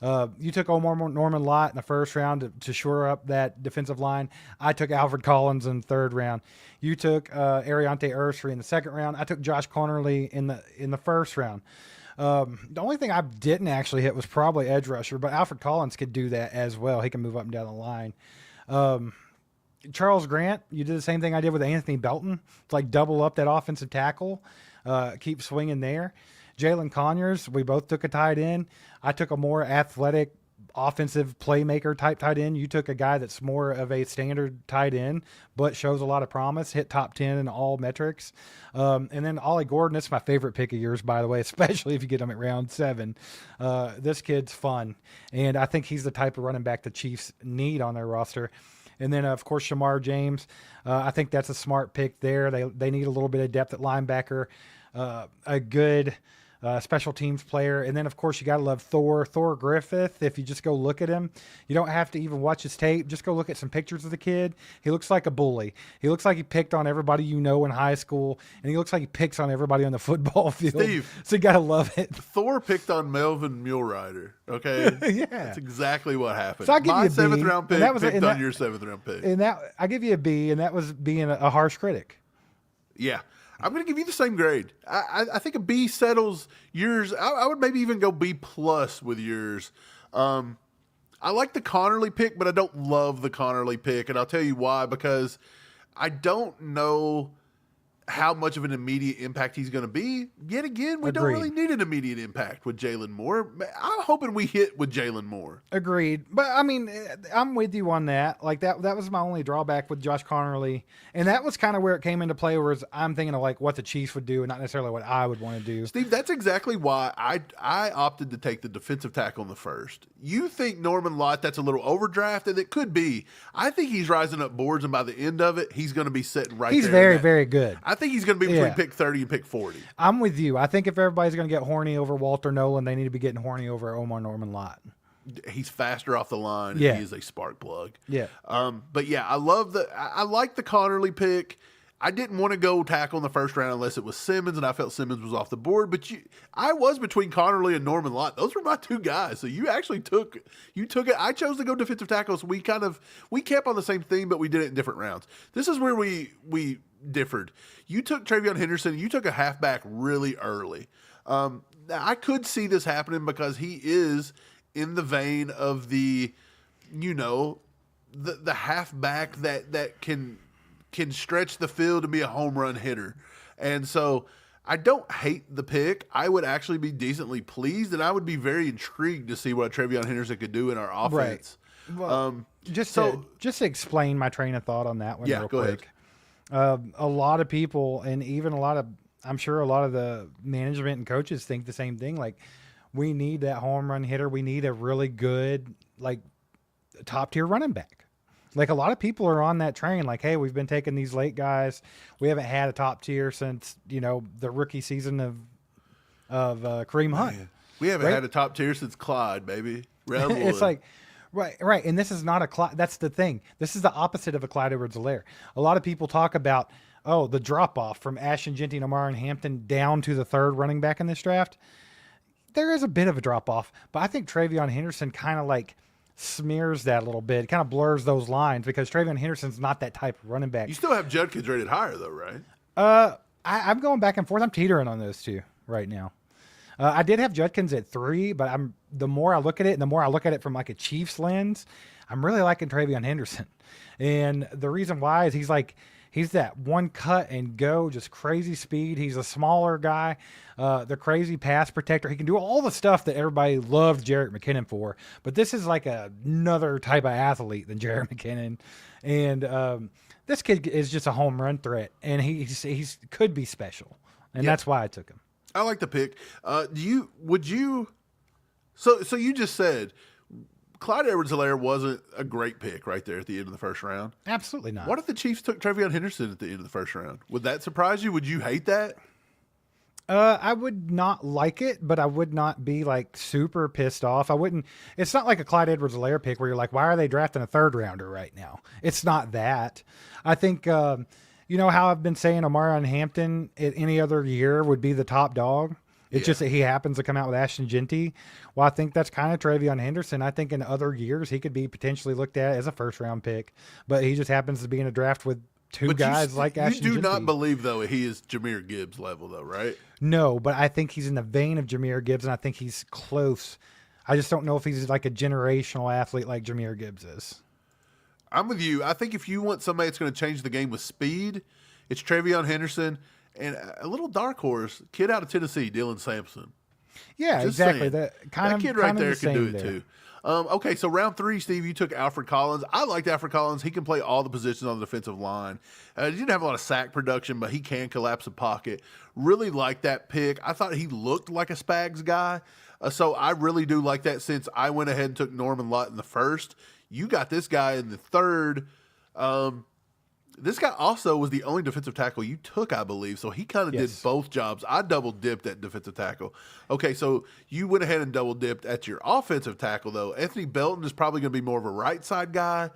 You took Omar Norman Lott in the first round to shore up that defensive line. I took Alfred Collins in the third round. You took Ariante Ursary in the second round. I took Josh Connerly in the first round. The only thing I didn't actually hit was probably edge rusher, but Alfred Collins could do that as well. He can move up and down the line. Charles Grant, you did the same thing I did with Anthony Belton. It's like double up that offensive tackle, keep swinging there. Jalen Conyers, we both took a tight end. I took a more athletic, offensive playmaker type tight end. You took a guy that's more of a standard tight end, but shows a lot of promise, hit top 10 in all metrics. And then Ollie Gordon, this is my favorite pick of yours, by the way, especially if you get him at round 7. This kid's fun, and I think he's the type of running back the Chiefs need on their roster. And then, of course, Shamar James. I think that's a smart pick there. They need a little bit of depth at linebacker, a good special teams player. And then, of course, you got to love Thor Griffith. If you just go look at him, you don't have to even watch his tape. Just go look at some pictures of the kid. He looks like a bully. He looks like he picked on everybody you know in high school, and he looks like he picks on everybody on the football field. Steve, so you got to love it. Thor picked on Melvin Mulerider, okay? Yeah. That's exactly what happened. So I'll give My you a B, 7th round pick picked on your 7th round pick. And that I give you a B, and that was being a harsh critic. Yeah. I'm going to give you the same grade. I think a B settles yours. I would maybe even go B plus with yours. I like the Connerly pick, but I don't love the Connerly pick, and I'll tell you why. Because I don't know how much of an immediate impact he's going to be. Yet again, we don't Agreed. really need an immediate impact with Jalen Moore. I'm hoping we hit with Jalen Moore. Agreed. But I mean, I'm with you on that. Like that was my only drawback with Josh Connerly. And that was kind of where it came into play, whereas I'm thinking of like what the Chiefs would do and not necessarily what I would want to do. Steve, that's exactly why I opted to take the defensive tackle in the first. You think Norman Lott, that's a little overdrafted? It could be. I think he's rising up boards, and by the end of it, he's going to be sitting right He's there. very, very good. I think he's going to be between Yeah. pick 30 and pick 40. I'm with you. I think if everybody's going to get horny over Walter Nolan, they need to be getting horny over Omar Norman Lott. He's faster off the line. Yeah. And he is a spark plug. Yeah. But yeah, I like the Connerly pick. I didn't want to go tackle in the first round unless it was Simmons, and I felt Simmons was off the board. But I was between Connerly and Norman Lott. Those were my two guys. So you actually took it. I chose to go defensive tackle, so we kept on the same theme, but we did it in different rounds. This is where we differed. You took Travion Henderson. You took a halfback really early. Now I could see this happening because he is in the vein of the halfback that can stretch the field and be a home run hitter. And so I don't hate the pick. I would actually be decently pleased, and I would be very intrigued to see what Travion Henderson could do in our offense. Right. Well, just to explain my train of thought on that one real go quick. A lot of people, and even I'm sure a lot of the management and coaches think the same thing. Like, we need that home run hitter. We need a really good, like, top tier running back. Like, a lot of people are on that train. Like, hey, we've been taking these late guys. We haven't had a top tier since, the rookie season of Kareem Hunt. Man, we haven't had a top tier since Clyde, baby. It's like, right. And this is not a Clyde. That's the thing. This is the opposite of a Clyde Edwards-Helaire. A lot of people talk about, the drop off from Ashton Jeanty and Omar and Hampton down to the third running back in this draft. There is a bit of a drop off, but I think Travion Henderson kind of like smears that a little bit. It kind of blurs those lines because Travion Henderson's not that type of running back. You still have Judkins rated higher, though, right? I'm going back and forth. I'm teetering on those two right now. I did have Judkins at 3, but the more I look at it, and the more I look at it from like a Chiefs lens, I'm really liking Travion Henderson. And the reason why is he's that one cut and go, just crazy speed. He's a smaller guy, the crazy pass protector. He can do all the stuff that everybody loved Jerick McKinnon for. But this is like another type of athlete than Jerick McKinnon. And this kid is just a home run threat, and he's could be special. And that's why I took him. I like the pick. So you just said Clyde Edwards-Helaire wasn't a great pick right there at the end of the first round. Absolutely not. What if the Chiefs took Travion Henderson at the end of the first round? Would that surprise you? Would you hate that? I would not like it, but I would not be like super pissed off. I wouldn't. It's not like a Clyde Edwards-Helaire pick where you're like, why are they drafting a third rounder right now? It's not that. I think, how I've been saying Omarion Hampton at any other year would be the top dog. It's just that he happens to come out with Ashton Jeanty. Well, I think that's kind of Travion Henderson. I think in other years he could be potentially looked at as a first-round pick, but he just happens to be in a draft with two guys like Ashton Jeanty. You do not believe, though, he is Jahmyr Gibbs level, though, right? No, but I think he's in the vein of Jahmyr Gibbs, and I think he's close. I just don't know if he's like a generational athlete like Jahmyr Gibbs is. I'm with you. I think if you want somebody that's going to change the game with speed, it's Travion Henderson. And a little dark horse, kid out of Tennessee, Dylan Sampson. Yeah, Just exactly. saying. That Kid right there can can do it too. Okay, so round 3, Steve, you took Alfred Collins. I liked Alfred Collins. He can play all the positions on the defensive line. He didn't have a lot of sack production, but he can collapse a pocket. Really like that pick. I thought he looked like a Spags guy. So I really do like that since I went ahead and took Norman Lott in the first. You got this guy in the third. This guy also was the only defensive tackle you took, I believe. So he kind of did both jobs. I double dipped at defensive tackle. Okay, so you went ahead and double dipped at your offensive tackle, though. Anthony Belton is probably going to be more of a right side guy.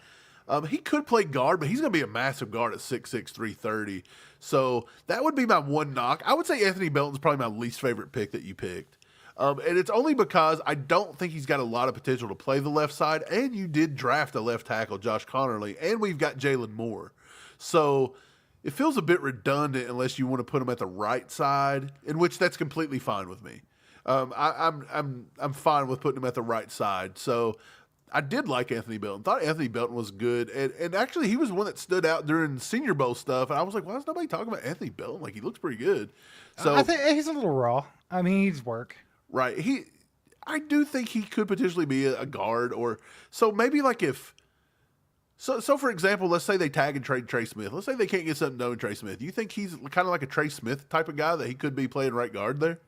He could play guard, but he's going to be a massive guard at 6'6", 330. So that would be my one knock. I would say Anthony Belton's probably my least favorite pick that you picked. And it's only because I don't think he's got a lot of potential to play the left side. And you did draft a left tackle, Josh Connerly, and we've got Jalen Moore. So it feels a bit redundant unless you want to put him at the right side, in which that's completely fine with me. I'm fine with putting him at the right side. So I did like Anthony Belton. Thought Anthony Belton was good, and actually he was one that stood out during Senior Bowl stuff. And I was like, why is nobody talking about Anthony Belton? Like, he looks pretty good. So I think he's a little raw. I mean, he needs work. right, I do think he could potentially be a guard, or so maybe like if. So for example, let's say they tag and trade Trey Smith. Let's say they can't get something done with Trey Smith. Do you think he's kind of like a Trey Smith type of guy that he could be playing right guard there?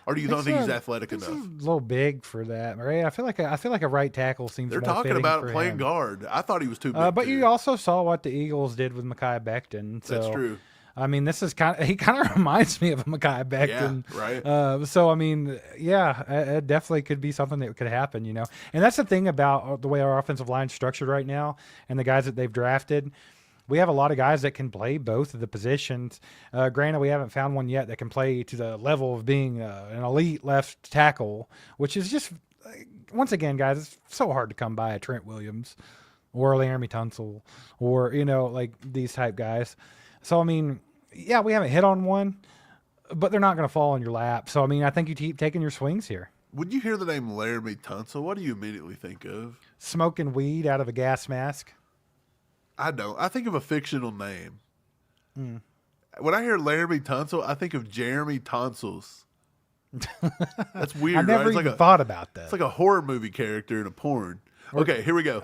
Or do you don't think he's athletic enough? He's a little big for that, right? I feel like a right tackle seems. They're more talking fitting about for playing him. guard. I thought he was too big. But too. you also saw what the Eagles did with Mekhi Becton. So, That's true. I mean, this is he kind of reminds me of a Mekhi Becton. Yeah, right. So I mean, yeah, it definitely could be something that could happen, you know. And that's the thing about the way our offensive line is structured right now, and the guys that they've drafted. We have a lot of guys that can play both of the positions. Granted, we haven't found one yet that can play to the level of being an elite left tackle, which is just, once again, guys, it's so hard to come by a Trent Williams or Laramie Tunsil or, you know, like these type guys. So, I mean, yeah, we haven't hit on one, but they're not going to fall in your lap. So, I mean, I think you keep taking your swings here. When you hear the name Laramie Tunsil, what do you immediately think of? Smoking weed out of a gas mask. I don't. I think of a fictional name. When I hear Laramie Tunsil, I think of Jeremy Tonsils. That's weird. I never right? even thought about that. It's like a horror movie character in a porn. Okay, here we go.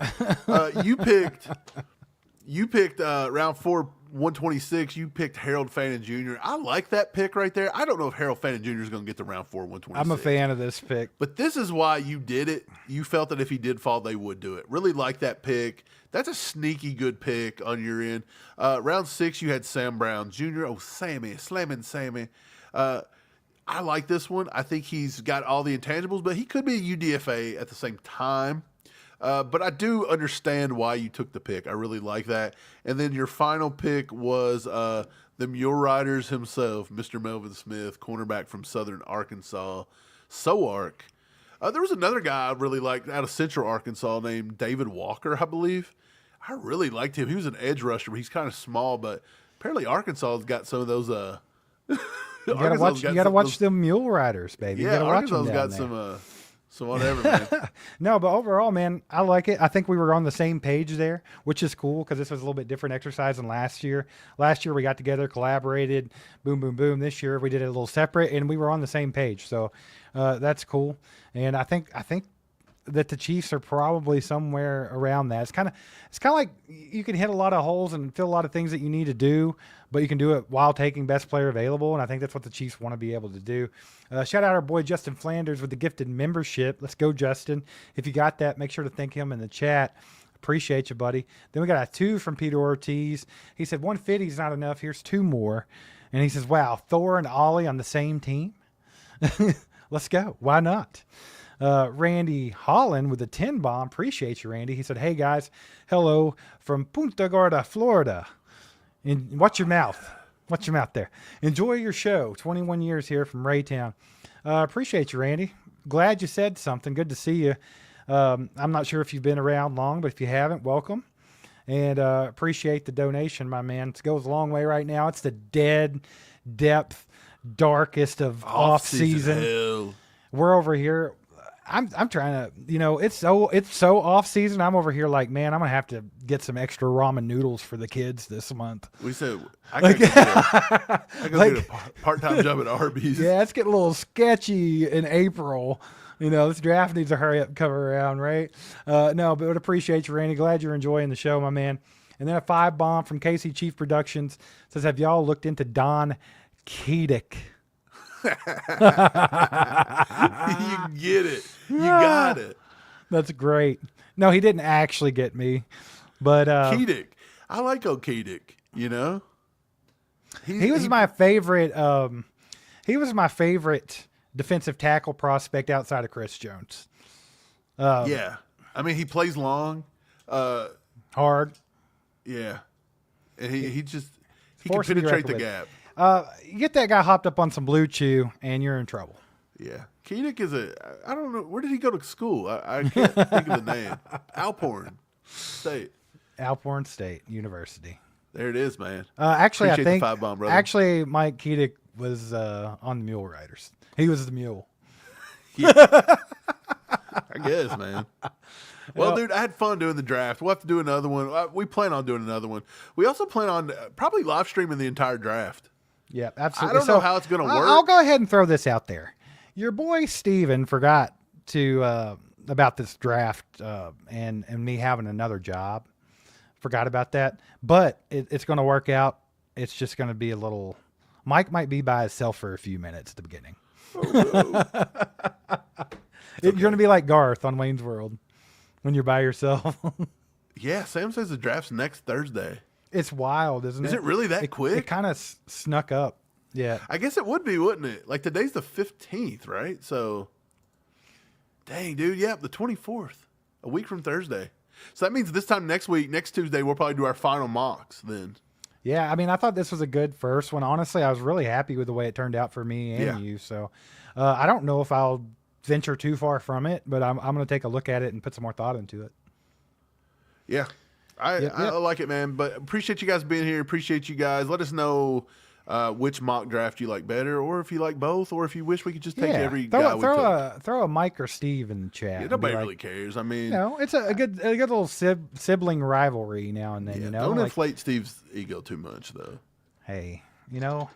You picked round 4, 126. You picked Harold Fannin Jr. I like that pick right there. I don't know if Harold Fannin Jr. is going to get to round 4, 126. I'm a fan of this pick. But this is why you did it. You felt that if he did fall, they would do it. Really like that pick. That's a sneaky good pick on your end. Round 6, you had Sam Brown Jr. Oh, Sammy, slamming Sammy. I like this one. I think he's got all the intangibles, but he could be a UDFA at the same time. But I do understand why you took the pick. I really like that. And then your final pick was the Mule Riders himself, Mr. Melvin Smith, cornerback from Southern Arkansas, SOARK. There was another guy I really liked out of Central Arkansas named David Walker, I believe. I really liked him. He was an edge rusher, but he's kind of small. But apparently Arkansas has got some of those. You gotta watch them Mule Riders, baby. Yeah, you gotta watch Arkansas them got down some whatever, man. No, but overall, man, I like it. I think we were on the same page there, which is cool because this was a little bit different exercise than last year. Last year we got together, collaborated, boom, boom, boom. This year we did it a little separate, and we were on the same page. So that's cool. And I think that the Chiefs are probably somewhere around that. It's kind of like you can hit a lot of holes and fill a lot of things that you need to do, but you can do it while taking best player available, and I think that's what the Chiefs want to be able to do. Shout out our boy Justin Flanders with the gifted membership. Let's go, Justin. If you got that, make sure to thank him in the chat. Appreciate you, buddy. Then we got a 2 from Peter Ortiz. He said 150 is not enough. Here's 2 more. And he says, wow, Thor and Ollie on the same team? Let's go. Why not? Randy Holland with a 10 bomb. Appreciate you, Randy. He said, hey, guys. Hello from Punta Gorda, Florida. And watch your mouth. Watch your mouth there. Enjoy your show. 21 years here from Raytown. Appreciate you, Randy. Glad you said something. Good to see you. I'm not sure if you've been around long, but if you haven't, welcome. And appreciate the donation, my man. It goes a long way right now. It's the dead depth, darkest of off season. We're over here. I'm trying to, you know, it's so off season. I'm over here like, man, I'm gonna have to get some extra ramen noodles for the kids this month. We said I could get a part-time job at Arby's. Yeah, it's getting a little sketchy in April. You know, this draft needs to hurry up and come around, right? No, but would appreciate you, Randy. Glad you're enjoying the show, my man. And then a 5 bomb from KC Chief Productions says, have y'all looked into Don Kedick? You get it. You got it. That's great. No, he didn't actually get me, but Kedick. I like Kedick. You know, he was my favorite. He was my favorite defensive tackle prospect outside of Chris Jones. Yeah, I mean he plays long, hard. Yeah, and he can Forced me to penetrate the reckon gap. You get that guy hopped up on some Blue Chew, and you're in trouble. Yeah. Kedick is I don't know. Where did he go to school? I can't think of the name. Alcorn State. Alcorn State University. There it is, man. Actually, Appreciate I think the 5-bomb, brother. actually Mike Keedick was on the Mule Riders. He was the mule. I guess, man. Well, dude, I had fun doing the draft. We'll have to do another one. We plan on doing another one. We also plan on probably live streaming the entire draft. Yeah, absolutely. I don't know how it's going to work. I'll go ahead and throw this out there. Your boy Steven forgot to about this draft and me having another job. Forgot about that, but it's going to work out. It's just going to be a little. Mike might be by himself for a few minutes at the beginning. Oh, no. You're going to be like Garth on Wayne's World when you're by yourself. Yeah, Sam says the draft's next Thursday. It's wild, isn't it? Is it really that quick? It kind of snuck up. Yeah. I guess it would be, wouldn't it? Like today's the 15th, right? So, dang, dude. Yeah, the 24th, a week from Thursday. So that means this time next week, next Tuesday, we'll probably do our final mocks then. Yeah, I mean, I thought this was a good first one. Honestly, I was really happy with the way it turned out for me and you. So I don't know if I'll venture too far from it, but I'm going to take a look at it and put some more thought into it. Yeah, I like it, man. But appreciate you guys being here. Appreciate you guys. Let us know which mock draft you like better, or if you like both, or if you wish we could just take every guy we took. Throw a Mike or Steve in the chat. Yeah, nobody really cares. I mean, it's a good little sibling rivalry now and then. Yeah, you know, don't inflate Steve's ego too much, though. Hey,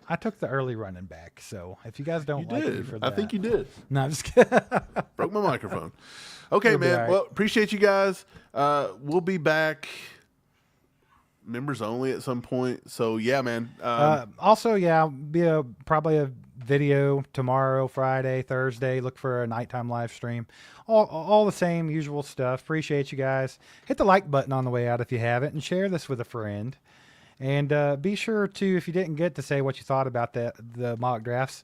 I took the early running back, so if you guys don't like me for that, I think you did. No, I'm just kidding. Broke my microphone. Okay, man. Right. Well, appreciate you guys. We'll be back. Members only at some point. So yeah, man. Also, be probably a video tomorrow, Friday, Thursday. Look for a nighttime live stream. All the same usual stuff. Appreciate you guys. Hit the like button on the way out if you haven't, and share this with a friend. And be sure to, if you didn't get to say what you thought about the mock drafts,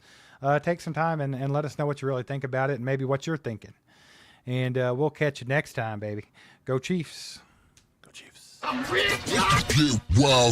take some time and let us know what you really think about it and maybe what you're thinking. And we'll catch you next time, baby. Go Chiefs. Go Chiefs. Wow.